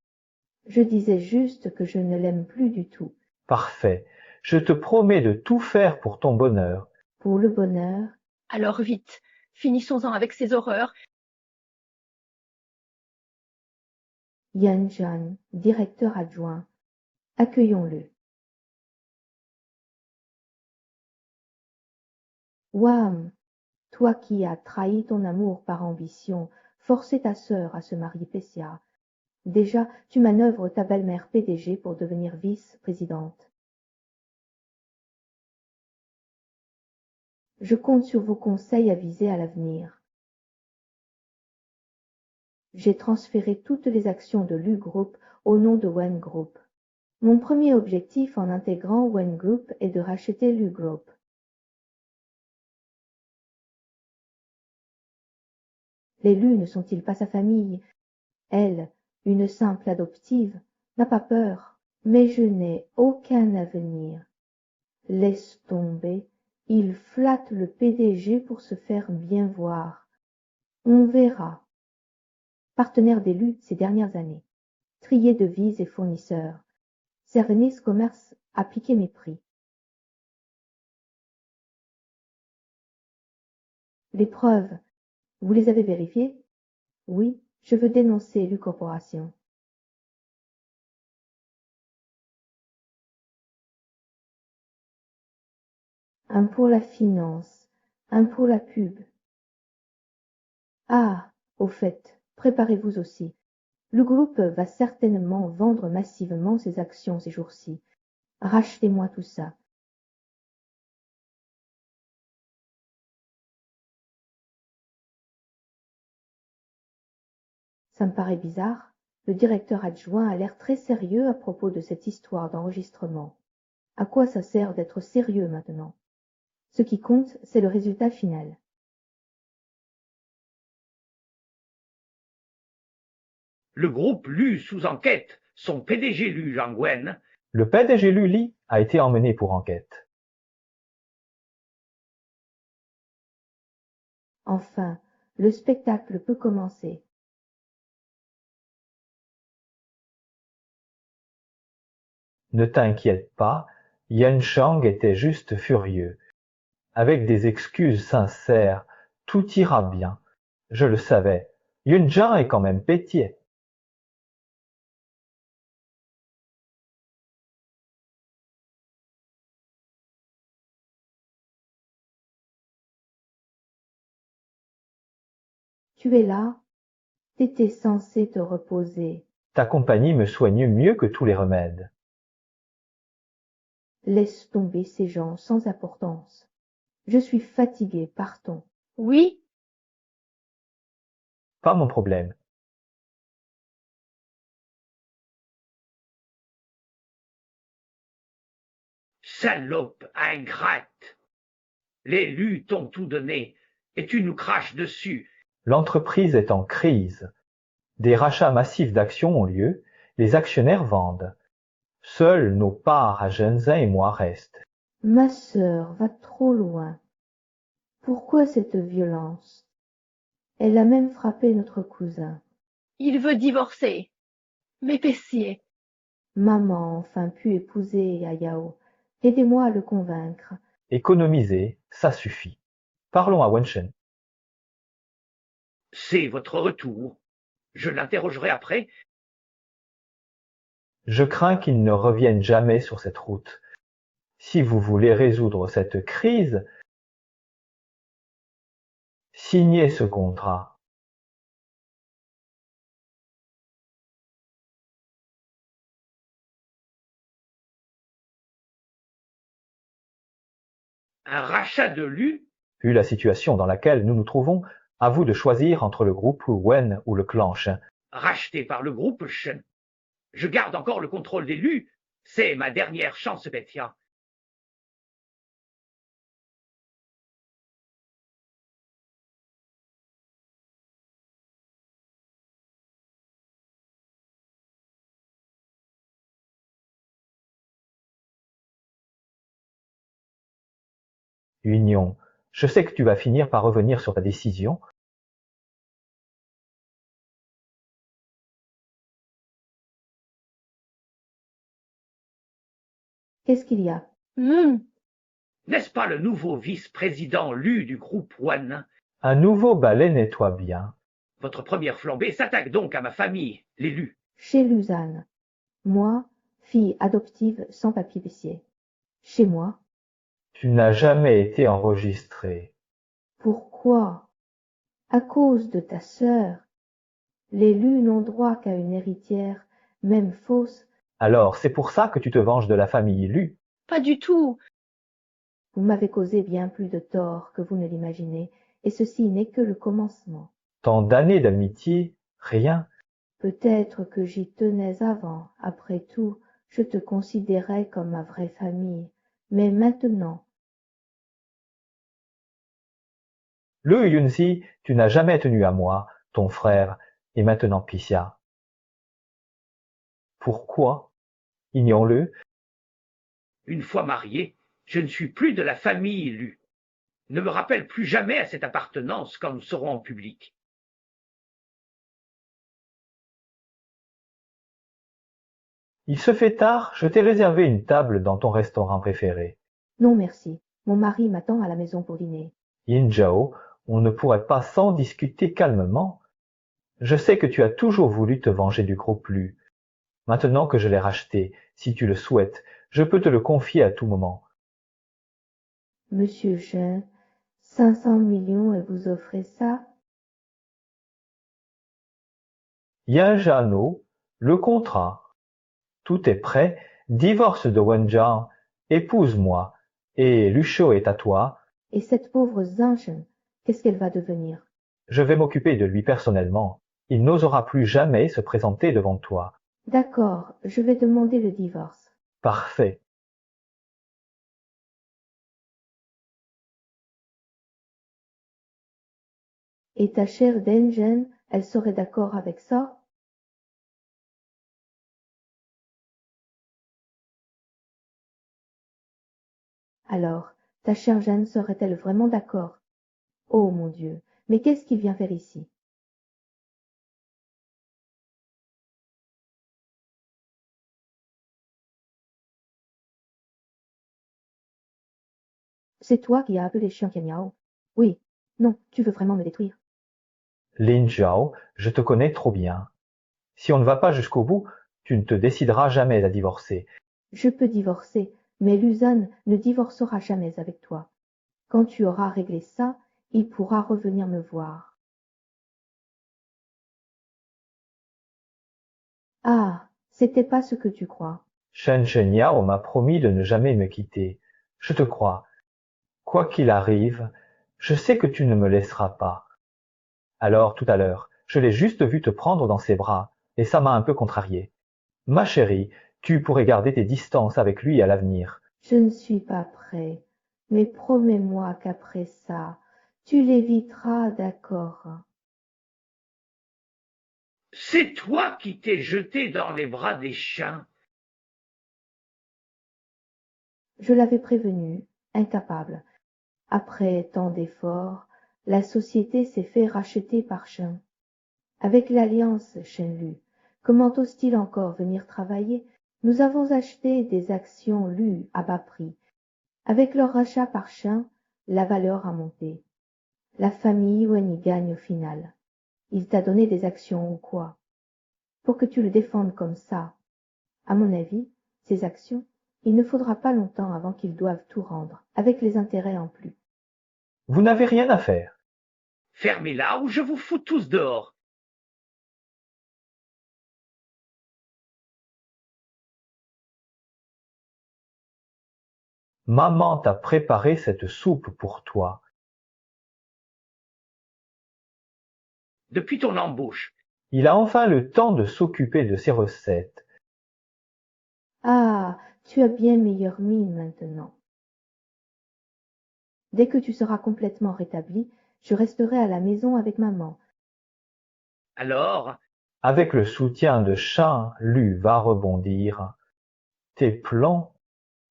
Je disais juste que je ne l'aime plus du tout. Parfait. Je te promets de tout faire pour ton bonheur. Pour le bonheur? Alors vite, finissons-en avec ces horreurs. Yan Zhan, directeur adjoint. Accueillons-le. Wham! Toi qui as trahi ton amour par ambition, forcé ta sœur à se marier Pessia. Déjà, tu manœuvres ta belle-mère PDG pour devenir vice-présidente. Je compte sur vos conseils avisés à l'avenir. J'ai transféré toutes les actions de Lu Group au nom de Wen Group. Mon premier objectif en intégrant Wen Group est de racheter Lu Group. Les Lu ne sont-ils pas sa famille? Elle, une simple adoptive, n'a pas peur. Mais je n'ai aucun avenir. Laisse tomber, il flatte le PDG pour se faire bien voir. On verra. Partenaire des Lu ces dernières années. Trier devises et fournisseurs. Cervenis Commerce a piqué mes prix. Les preuves, vous les avez vérifiées? Oui, je veux dénoncer Lu Corporation. Un pour la finance, un pour la pub. Ah, au fait, préparez-vous aussi. Le groupe va certainement vendre massivement ses actions ces jours-ci. Rachetez-moi tout ça. Ça me paraît bizarre. Le directeur adjoint a l'air très sérieux à propos de cette histoire d'enregistrement. À quoi ça sert d'être sérieux maintenant? Ce qui compte, c'est le résultat final. Le groupe Lu sous enquête, son PDG Lu Jiangwen. Le PDG Lu Li a été emmené pour enquête. Enfin, le spectacle peut commencer. Ne t'inquiète pas, Yan Shang était juste furieux. Avec des excuses sincères, tout ira bien. Je le savais. Yun Zhang est quand même pétier. Tu es là? T'étais censé te reposer. Ta compagnie me soigne mieux que tous les remèdes. Laisse tomber ces gens sans importance. Je suis fatigué, partons. Oui, Pas mon problème. Salope ingrate. Les Lu t'ont tout donné, et tu nous craches dessus. L'entreprise est en crise. Des rachats massifs d'actions ont lieu, les actionnaires vendent. Seules nos parts à Shenzhen et moi restent. Ma sœur va trop loin. Pourquoi cette violence? Elle a même frappé notre cousin. il veut divorcer. M'épaissez. Maman a enfin pu épouser Yayao. Aidez-moi à le convaincre. Économiser, ça suffit. Parlons à Wenshen. C'est votre retour. Je l'interrogerai après. Je crains qu'il ne revienne jamais sur cette route. Si vous voulez résoudre cette crise, signez ce contrat. Un rachat de Lu? Vu la situation dans laquelle nous nous trouvons, à vous de choisir entre le groupe Wen ou le clan Shen. Racheté par le groupe Shen. Je garde encore le contrôle des Lu. C'est ma dernière chance, Bethia. Union, je sais que tu vas finir par revenir sur ta décision. Qu'est-ce qu'il y a? N'est-ce pas le nouveau vice-président Lu du groupe Wan? Un nouveau balai nettoie bien. Votre première flambée s'attaque donc à ma famille, les Lu. Chez Luzanne. Moi, fille adoptive sans papier baissier. Chez moi. Tu n'as jamais été enregistré. Pourquoi? À cause de ta sœur. Les Lu n'ont droit qu'à une héritière, même fausse. Alors c'est pour ça que tu te venges de la famille Lu. Pas du tout. Vous m'avez causé bien plus de tort que vous ne l'imaginez, et ceci n'est que le commencement. Tant d'années d'amitié, rien. Peut-être que j'y tenais avant. Après tout, je te considérais comme ma vraie famille. Mais maintenant, Le Yunzi, tu n'as jamais tenu à moi, ton frère, et maintenant Pissia. Pourquoi? Ignore-le. Une fois marié, je ne suis plus de la famille Lu. Ne me rappelle plus jamais à cette appartenance quand nous serons en public. Il se fait tard, je t'ai réservé une table dans ton restaurant préféré. non merci. Mon mari m'attend à la maison pour dîner. Yin Zhao, on ne pourrait pas sans discuter calmement. Je sais que tu as toujours voulu te venger du groupe Lu. Maintenant que je l'ai racheté, si tu le souhaites, je peux te le confier à tout moment. Monsieur Chen, 500 millions et vous offrez ça? Yan Zhano, le contrat. Tout est prêt, divorce de Wenjiang, épouse-moi, et Lushou est à toi. Et cette pauvre Zhang, qu'est-ce qu'elle va devenir? Je vais m'occuper de lui personnellement. Il n'osera plus jamais se présenter devant toi. D'accord, je vais demander le divorce. Parfait. Et ta chère Denjen, elle serait d'accord avec ça? Alors, ta chère Jeanne serait-elle vraiment d'accord? Oh mon Dieu, mais qu'est-ce qu'il vient faire ici? C'est toi qui as appelé Xiang Qianyao? Oui. Non, tu veux vraiment me détruire? Lin Zhao, je te connais trop bien. Si on ne va pas jusqu'au bout, tu ne te décideras jamais à divorcer. Je peux divorcer, mais Luzan ne divorcera jamais avec toi. Quand tu auras réglé ça, il pourra revenir me voir. Ah, c'était pas ce que tu crois. Shen Shenyao m'a promis de ne jamais me quitter. Je te crois. Quoi qu'il arrive, je sais que tu ne me laisseras pas. Alors, tout à l'heure, je l'ai juste vu te prendre dans ses bras, et ça m'a un peu contrarié. Ma chérie, tu pourrais garder tes distances avec lui à l'avenir. Je ne suis pas prêt, mais promets-moi qu'après ça, tu l'éviteras, d'accord? C'est toi qui t'es jeté dans les bras des chiens. Je l'avais prévenu, incapable. Après tant d'efforts, la société s'est fait racheter par Chen. Avec l'alliance Shenlu, comment ose-t-il encore venir travailler? Nous avons acheté des actions Lu à bas prix. Avec leur rachat par Chen, la valeur a monté. La famille Wen y gagne au final. Il t'a donné des actions ou quoi? Pour que tu le défendes comme ça. À mon avis, ces actions, il ne faudra pas longtemps avant qu'ils doivent tout rendre, avec les intérêts en plus. Vous n'avez rien à faire. Fermez-la ou je vous fous tous dehors. Maman t'a préparé cette soupe pour toi. Depuis ton embauche. Il a enfin le temps de s'occuper de ses recettes. Ah, tu as bien meilleure mine maintenant. Dès que tu seras complètement rétabli, je resterai à la maison avec maman. Alors, Avec le soutien de Shan, Lu va rebondir. Tes plans?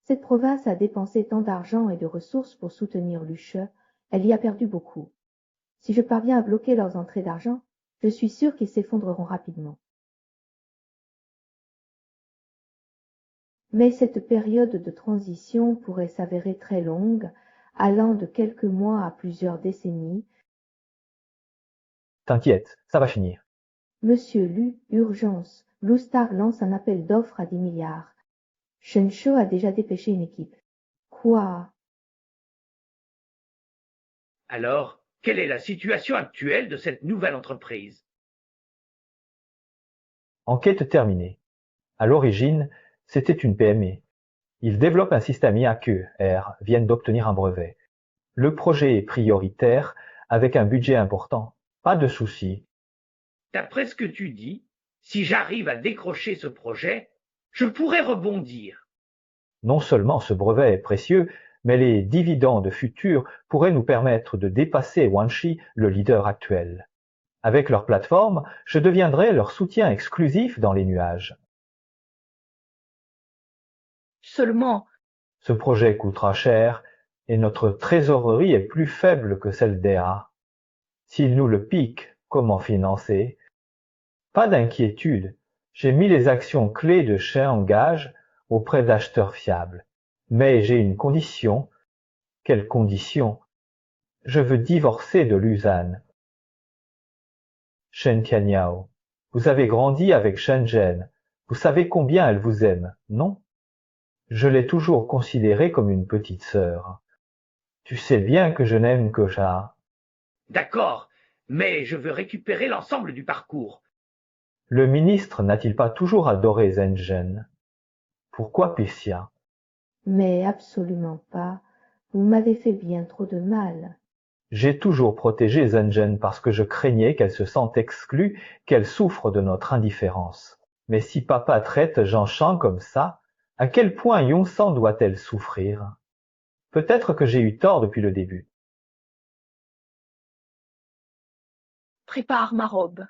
Cette province a dépensé tant d'argent et de ressources pour soutenir Luche, elle y a perdu beaucoup. Si je parviens à bloquer leurs entrées d'argent, je suis sûre qu'ils s'effondreront rapidement. Mais cette période de transition pourrait s'avérer très longue, allant de quelques mois à plusieurs décennies. T'inquiète, ça va finir. Monsieur Lu, urgence, Blue Star lance un appel d'offres à 10 milliards. Shensho a déjà dépêché une équipe. Quoi? alors, quelle est la situation actuelle de cette nouvelle entreprise? Enquête terminée. À l'origine, c'était une PME. Ils développent un système IAQR, viennent d'obtenir un brevet. Le projet est prioritaire, avec un budget important. Pas de souci. D'après ce que tu dis, si j'arrive à décrocher ce projet, je pourrais rebondir. Non seulement ce brevet est précieux, mais les dividendes futurs pourraient nous permettre de dépasser Wanshi, le leader actuel. Avec leur plateforme, je deviendrai leur soutien exclusif dans les nuages. Seulement, Ce projet coûtera cher et notre trésorerie est plus faible que celle d'EA. S'ils nous le piquent, comment financer? Pas d'inquiétude, j'ai mis les actions clés de Shen en gage auprès d'acheteurs fiables. Mais j'ai une condition. Quelle condition? Je veux divorcer de Luzan. Shen Tianyao, vous avez grandi avec Shen Zhen. Vous savez combien elle vous aime, non? Je l'ai toujours considérée comme une petite sœur. Tu sais bien que je n'aime que ça. D'accord, mais je veux récupérer l'ensemble du parcours. Le ministre n'a-t-il pas toujours adoré Zhen? Pourquoi Pissia? Mais absolument pas. Vous m'avez fait bien trop de mal. J'ai toujours protégé Zhen parce que je craignais qu'elle se sente exclue, qu'elle souffre de notre indifférence. Mais si papa traite Jean Shang comme ça, à quel point Yongsan doit-elle souffrir? Peut-être que j'ai eu tort depuis le début. prépare ma robe.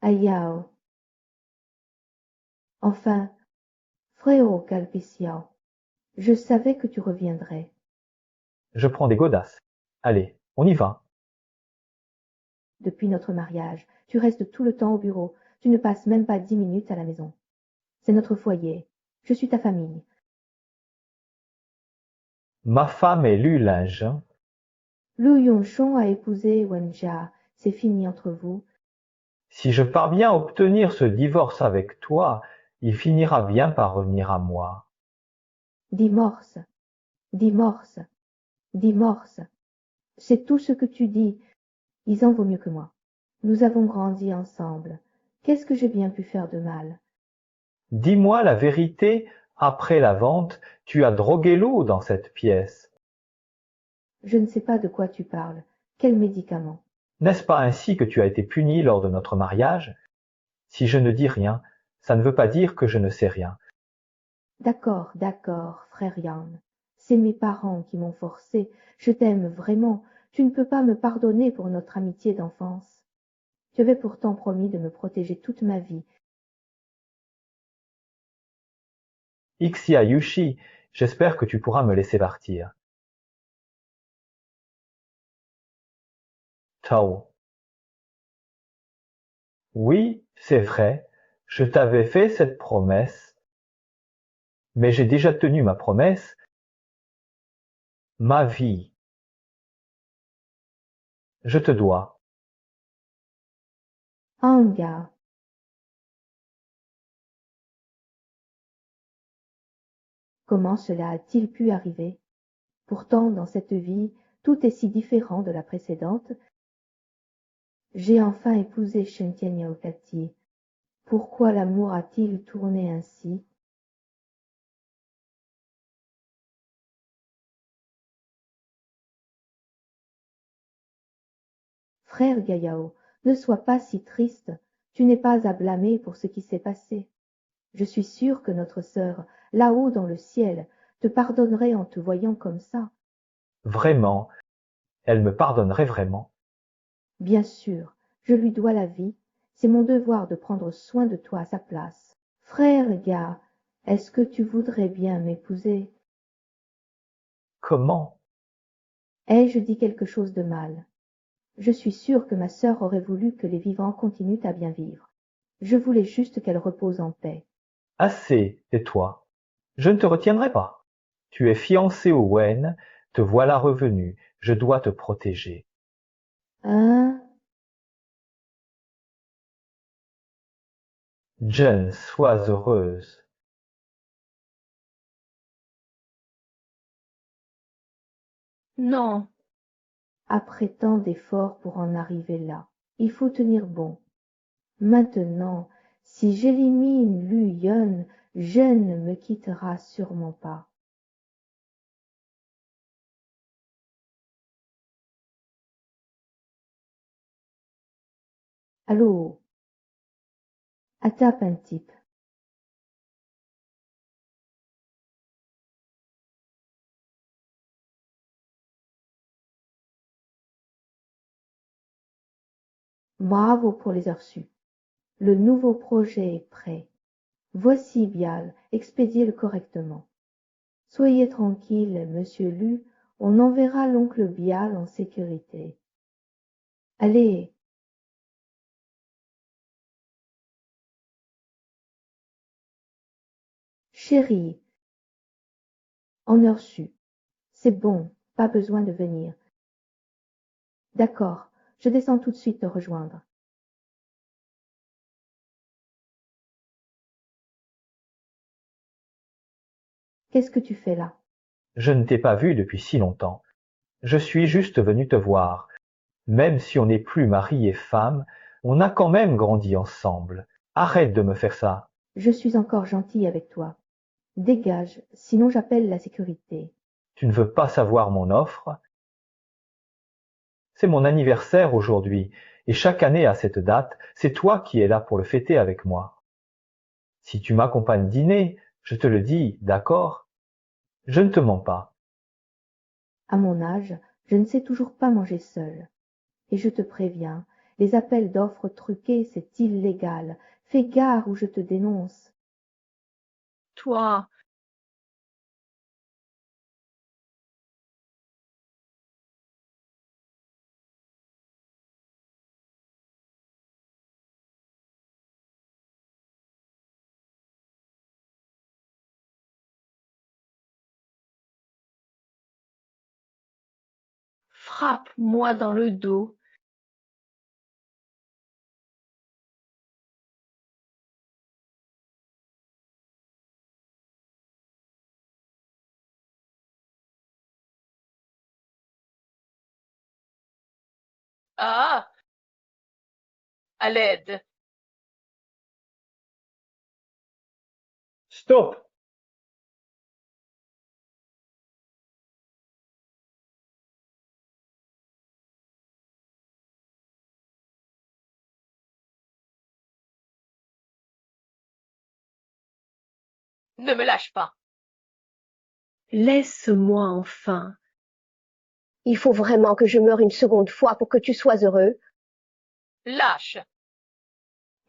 Ayao. Enfin, frérot Calpiciao, je savais que tu reviendrais. Je prends des godasses. Allez, on y va. Depuis notre mariage, tu restes tout le temps au bureau. Tu ne passes même pas 10 minutes à la maison. C'est notre foyer. Je suis ta famille. Ma femme est Lu Linge. Lu Yongshon a épousé Wenjia. C'est fini entre vous. Si je parviens à obtenir ce divorce avec toi, il finira bien par revenir à moi. Dimorce, dimorce, dimorce. C'est tout ce que tu dis. Ils en vaut mieux que moi. Nous avons grandi ensemble. Qu'est-ce que j'ai bien pu faire de mal? Dis-moi la vérité, après la vente, tu as drogué l'eau dans cette pièce. Je ne sais pas de quoi tu parles. Quel médicament? N'est-ce pas ainsi que tu as été puni lors de notre mariage? Si je ne dis rien, ça ne veut pas dire que je ne sais rien. D'accord, d'accord, frère Yan. C'est mes parents qui m'ont forcé. Je t'aime vraiment. Tu ne peux pas me pardonner pour notre amitié d'enfance. Tu avais pourtant promis de me protéger toute ma vie. Ixia Yushi, j'espère que tu pourras me laisser partir. Tao. Oui, c'est vrai, je t'avais fait cette promesse. Mais j'ai déjà tenu ma promesse. Ma vie. Je te dois. Anga. Comment cela a-t-il pu arriver? Pourtant, dans cette vie, tout est si différent de la précédente. J'ai enfin épousé Shen Yaokati. Pourquoi l'amour a-t-il tourné ainsi? Frère Gayao, ne sois pas si triste. Tu n'es pas à blâmer pour ce qui s'est passé. Je suis sûre que notre sœur, là-haut dans le ciel, te pardonnerait en te voyant comme ça. Vraiment, elle me pardonnerait vraiment. Bien sûr, je lui dois la vie. C'est mon devoir de prendre soin de toi à sa place. Frère Ga, est-ce que tu voudrais bien m'épouser? Comment? Ai-je dit quelque chose de mal? Je suis sûre que ma sœur aurait voulu que les vivants continuent à bien vivre. Je voulais juste qu'elle repose en paix. Assez, tais-toi. Je ne te retiendrai pas. Tu es fiancé au Wen, te voilà revenu, je dois te protéger. Hein? Jen, sois heureuse. Non. Après tant d'efforts pour en arriver là, il faut tenir bon. Maintenant, si j'élimine Lu Yun, Je ne me quittera sûrement pas. Allô? Attape un type. Bravo pour les heures sup. Le nouveau projet est prêt. Voici Bial, expédiez-le correctement. Soyez tranquille, monsieur Lu, on enverra l'oncle Bial en sécurité. Allez. Chérie, en heure su. C'est bon, pas besoin de venir. D'accord, je descends tout de suite te rejoindre. Qu'est-ce que tu fais là? Je ne t'ai pas vu depuis si longtemps. Je suis juste venu te voir. Même si on n'est plus mari et femme, on a quand même grandi ensemble. Arrête de me faire ça. Je suis encore gentille avec toi. Dégage, sinon j'appelle la sécurité. Tu ne veux pas savoir mon offre? C'est mon anniversaire aujourd'hui, et chaque année à cette date, c'est toi qui es là pour le fêter avec moi. Si tu m'accompagnes dîner, je te le dis, d'accord? Je ne te mens pas. À mon âge, je ne sais toujours pas manger seule. Et je te préviens, les appels d'offres truqués, c'est illégal. Fais gare ou je te dénonce. Toi, frappe-moi dans le dos. Ah! À l'aide. Stop! Ne me lâche pas. Laisse-moi enfin. Il faut vraiment que je meure une seconde fois pour que tu sois heureux. Lâche.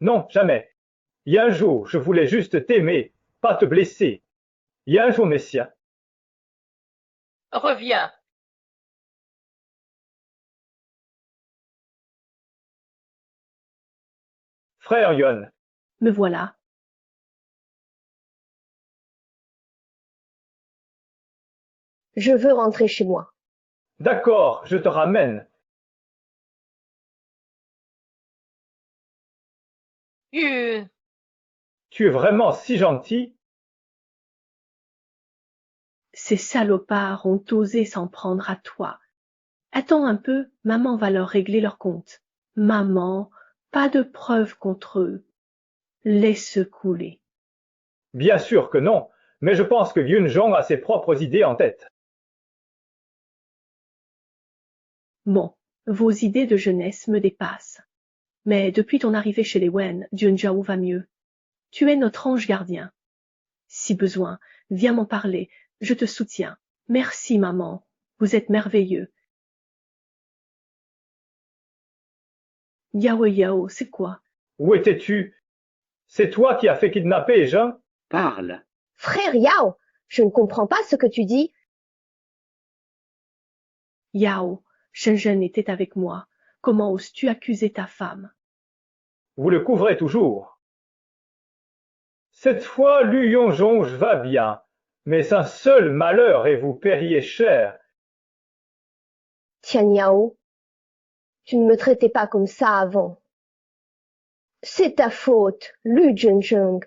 Non, jamais. Il y a un jour, je voulais juste t'aimer, pas te blesser. Il y a un jour, Messia. Reviens. Frère Yon, Me voilà. Je veux rentrer chez moi. d'accord, je te ramène. Yun. Tu es vraiment si gentil. Ces salopards ont osé s'en prendre à toi. Attends un peu, maman va leur régler leur compte. Maman, pas de preuves contre eux. Laisse couler. Bien sûr que non, mais je pense que Yun Jong a ses propres idées en tête. Bon, vos idées de jeunesse me dépassent. Mais depuis ton arrivée chez les Wen, Junjiao va mieux. Tu es notre ange gardien. Si besoin, viens m'en parler, je te soutiens. Merci maman, vous êtes merveilleux. Yao Yao, c'est quoi? Où étais-tu? C'est toi qui as fait kidnapper Jean? Parle. Frère Yao, je ne comprends pas ce que tu dis. Yao, Shenzhen était avec moi. Comment oses-tu accuser ta femme? Vous le couvrez toujours. Cette fois, Lu Yongjong va bien, mais un seul malheur et vous paieriez cher. Tian Yao, tu ne me traitais pas comme ça avant. C'est ta faute, Lu Junjung.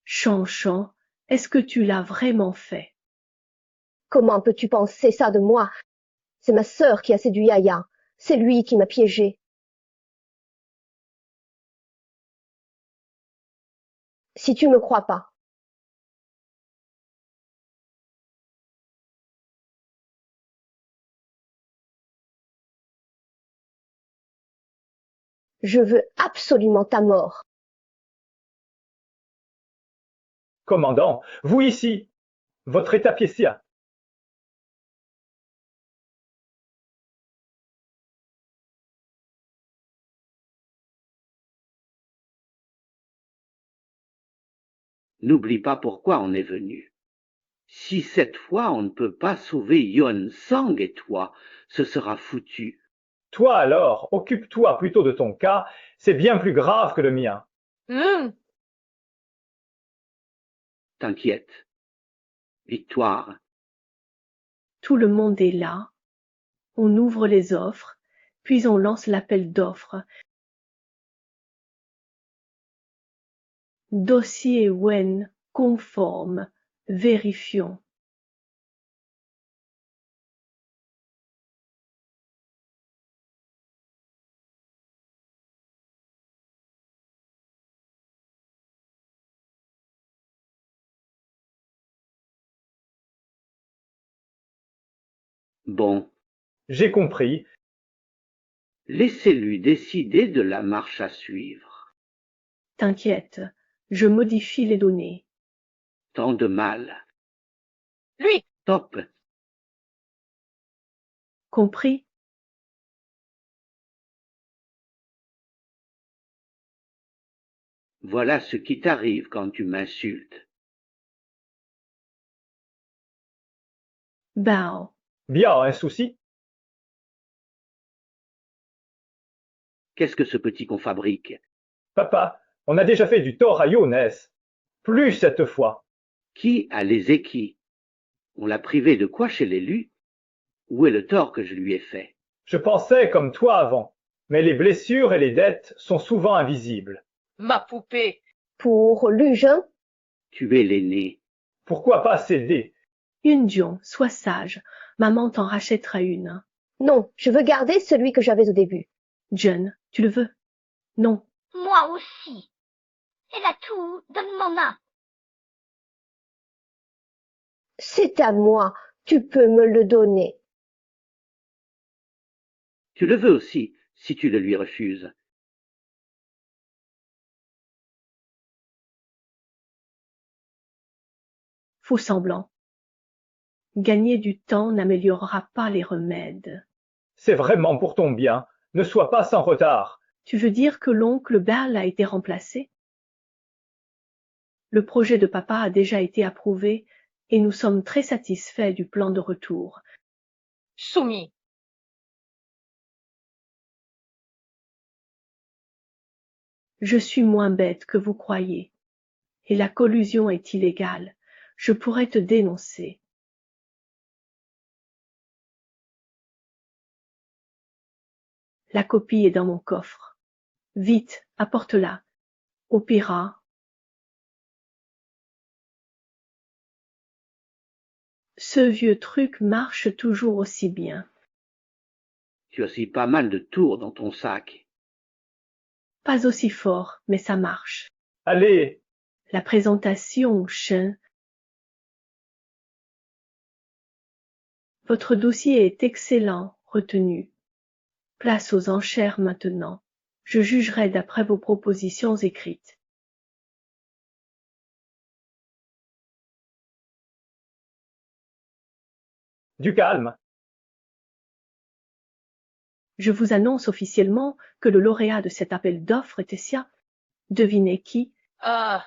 Chan Chan, est-ce que tu l'as vraiment fait? Comment peux-tu penser ça de moi? C'est ma sœur qui a séduit Yaya. C'est lui qui m'a piégée. si tu me crois pas. Je veux absolument ta mort. Commandant, vous ici, votre étapiécien. N'oublie pas pourquoi on est venu. Si cette fois on ne peut pas sauver Yuan Sang et toi, ce sera foutu. Toi alors, occupe-toi plutôt de ton cas, c'est bien plus grave que le mien. T'inquiète. Victoire. Tout le monde est là. On ouvre les offres, puis on lance l'appel d'offres. Dossier Wen conforme. Vérifions. Bon. J'ai compris. Laissez-lui décider de la marche à suivre. T'inquiète, je modifie les données. Tant de mal. Lui! Top. Compris? Voilà ce qui t'arrive quand tu m'insultes. Bao. Bien, un souci? Qu'est-ce que ce petit qu'on fabrique? Papa, on a déjà fait du tort à Younes. Plus cette fois. Qui a lésé qui? On l'a privé de quoi chez l'élu? Où est le tort que je lui ai fait? Je pensais comme toi avant, mais les blessures et les dettes sont souvent invisibles. Ma poupée! Pour Lugin? Tu es l'aîné. Pourquoi pas céder? Yunjion, sois sage. Maman t'en rachètera une. Non, je veux garder celui que j'avais au début. John, tu le veux? Non. Moi aussi. Elle a tout, donne-m'en-un. C'est à moi, tu peux me le donner. Tu le veux aussi, si tu le lui refuses. Faux semblant. Gagner du temps n'améliorera pas les remèdes. C'est vraiment pour ton bien. Ne sois pas sans retard. Tu veux dire que l'oncle Berl a été remplacé? Le projet de papa a déjà été approuvé et nous sommes très satisfaits du plan de retour. Soumis. Je suis moins bête que vous croyez. Et la collusion est illégale. Je pourrais te dénoncer. La copie est dans mon coffre. Vite, apporte-la. Opéra. Ce vieux truc marche toujours aussi bien. Tu as aussi pas mal de tours dans ton sac. Pas aussi fort, mais ça marche. Allez! La présentation, Shen. Votre dossier est excellent, retenu. Place aux enchères maintenant. Je jugerai d'après vos propositions écrites. Du calme. Je vous annonce officiellement que le lauréat de cet appel d'offres est Tessia. Devinez qui? Pas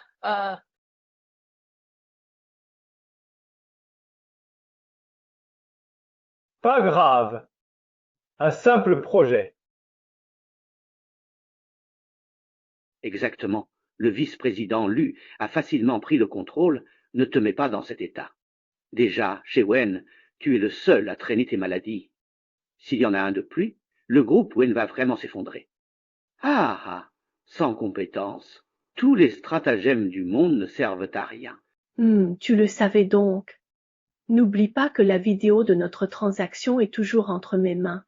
grave. Un simple projet. Exactement. Le vice-président Lu a facilement pris le contrôle. Ne te mets pas dans cet état. Déjà, chez Wen, tu es le seul à traîner tes maladies. S'il y en a un de plus, le groupe Wen va vraiment s'effondrer. Ah, sans compétence. Tous les stratagèmes du monde ne servent à rien. Tu le savais donc. N'oublie pas que la vidéo de notre transaction est toujours entre mes mains.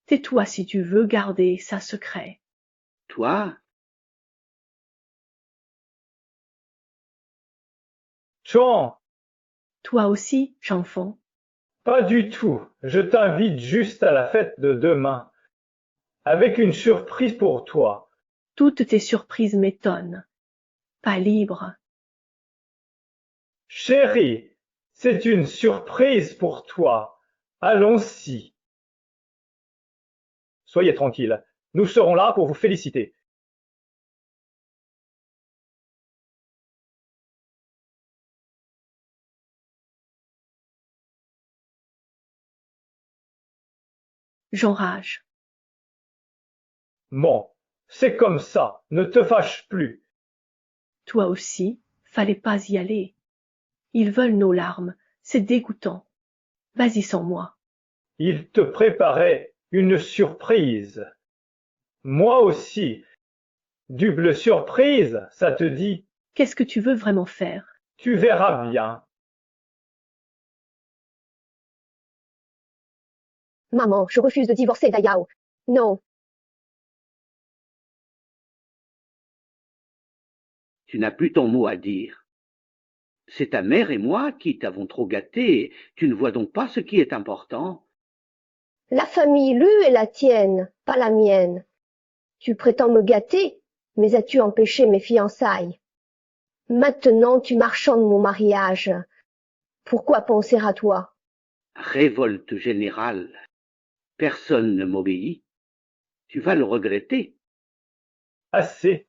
Tais-toi si tu veux garder ça secret. Toi, Chouan, Toi aussi, Chanfon. pas du tout. Je t'invite juste à la fête de demain, avec une surprise pour toi. Toutes tes surprises m'étonnent. Pas libre. Chérie, c'est une surprise pour toi. Allons-y. Soyez tranquille, nous serons là pour vous féliciter. J'enrage. Bon, c'est comme ça, ne te fâche plus. Toi aussi, fallait pas y aller. Ils veulent nos larmes, c'est dégoûtant. Vas-y sans moi. Il te préparait une surprise. Moi aussi. Double surprise, ça te dit? Qu'est-ce que tu veux vraiment faire? Tu verras bien. Maman, je refuse de divorcer d'Ayao. Non. Tu n'as plus ton mot à dire. C'est ta mère et moi qui t'avons trop gâté. Tu ne vois donc pas ce qui est important. La famille Lu est la tienne, pas la mienne. Tu prétends me gâter, mais as-tu empêché mes fiançailles? Maintenant tu marchandes mon mariage. Pourquoi penser à toi? Révolte générale. Personne ne m'obéit. Tu vas le regretter. Assez.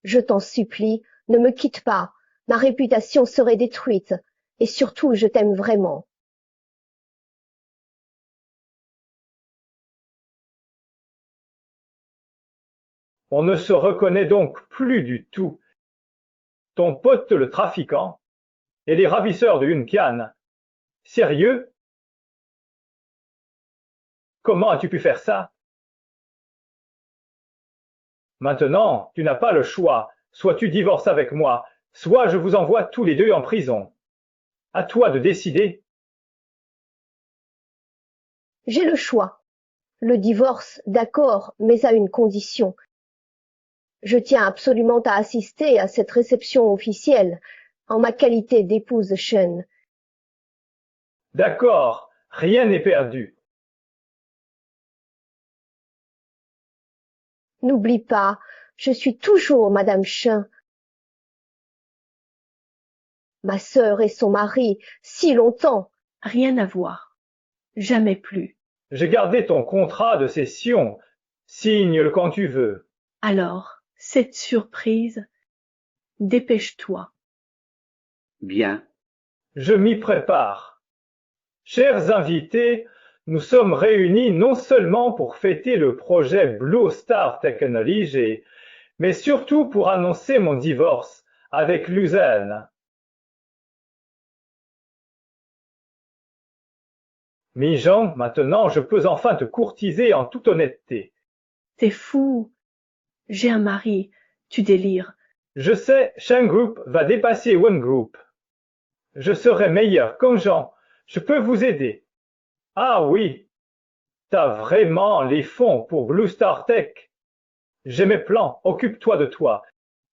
Je t'en supplie, ne me quitte pas. Ma réputation serait détruite. Et surtout, je t'aime vraiment. On ne se reconnaît donc plus du tout. Ton pote le trafiquant et les ravisseurs de Yunqian. Sérieux? Comment as-tu pu faire ça? Maintenant, tu n'as pas le choix. Soit tu divorces avec moi, soit je vous envoie tous les deux en prison. À toi de décider. J'ai le choix. Le divorce, d'accord, mais à une condition. Je tiens absolument à assister à cette réception officielle, en ma qualité d'épouse Shen. D'accord, rien n'est perdu. N'oublie pas, je suis toujours Madame Shen. Ma sœur et son mari, si longtemps. Rien à voir. Jamais plus. J'ai gardé ton contrat de cession. Signe-le quand tu veux. Alors, cette surprise, dépêche-toi. Bien. Je m'y prépare. Chers invités, nous sommes réunis non seulement pour fêter le projet Blue Star Technology, mais surtout pour annoncer mon divorce avec Luzerne. Mi-Jean, maintenant je peux enfin te courtiser en toute honnêteté. T'es fou. J'ai un mari. Tu délires. Je sais, Shen Group va dépasser One Group. Je serai meilleur comme Jean. Je peux vous aider. Ah oui, t'as vraiment les fonds pour Blue Star Tech. J'ai mes plans, occupe-toi de toi.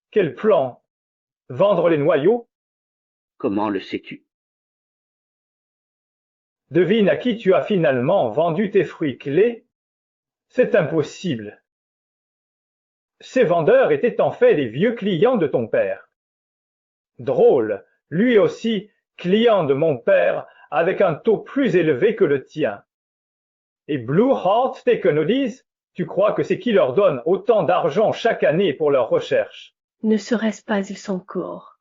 Quel plan? Vendre les noyaux? Comment le sais-tu? Devine à qui tu as finalement vendu tes fruits clés? C'est impossible. Ces vendeurs étaient en fait les vieux clients de ton père. Drôle, lui aussi, client de mon père, avec un taux plus élevé que le tien. Et Blue Heart Technologies, tu crois que c'est qui leur donne autant d'argent chaque année pour leurs recherches? Ne serait-ce pas ils sont corps?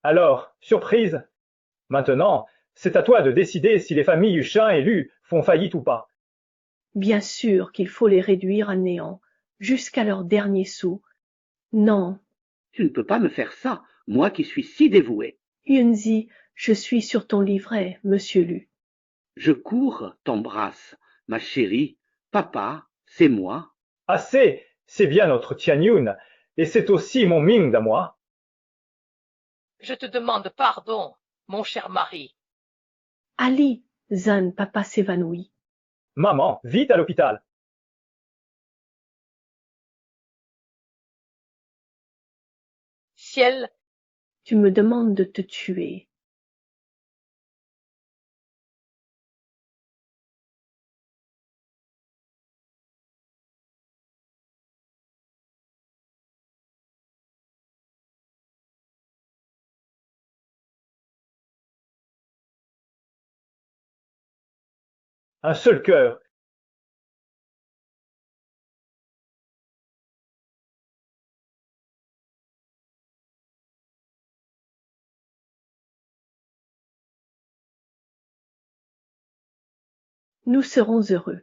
Alors, surprise? Maintenant, c'est à toi de décider si les familles Huchin et Lu font faillite ou pas. Bien sûr qu'il faut les réduire à néant, jusqu'à leur dernier sou. Non. Tu ne peux pas me faire ça, moi qui suis si dévoué. Yunzi, je suis sur ton livret, monsieur Lu. Je cours, t'embrasse, ma chérie. Papa, c'est moi. Assez, c'est bien notre Tianyun, et c'est aussi mon Ming à moi. Je te demande pardon, mon cher mari. Ali, Zan, papa s'évanouit. Maman, vite à l'hôpital. ciel, Tu me demandes de te tuer. Un seul cœur. Nous serons heureux.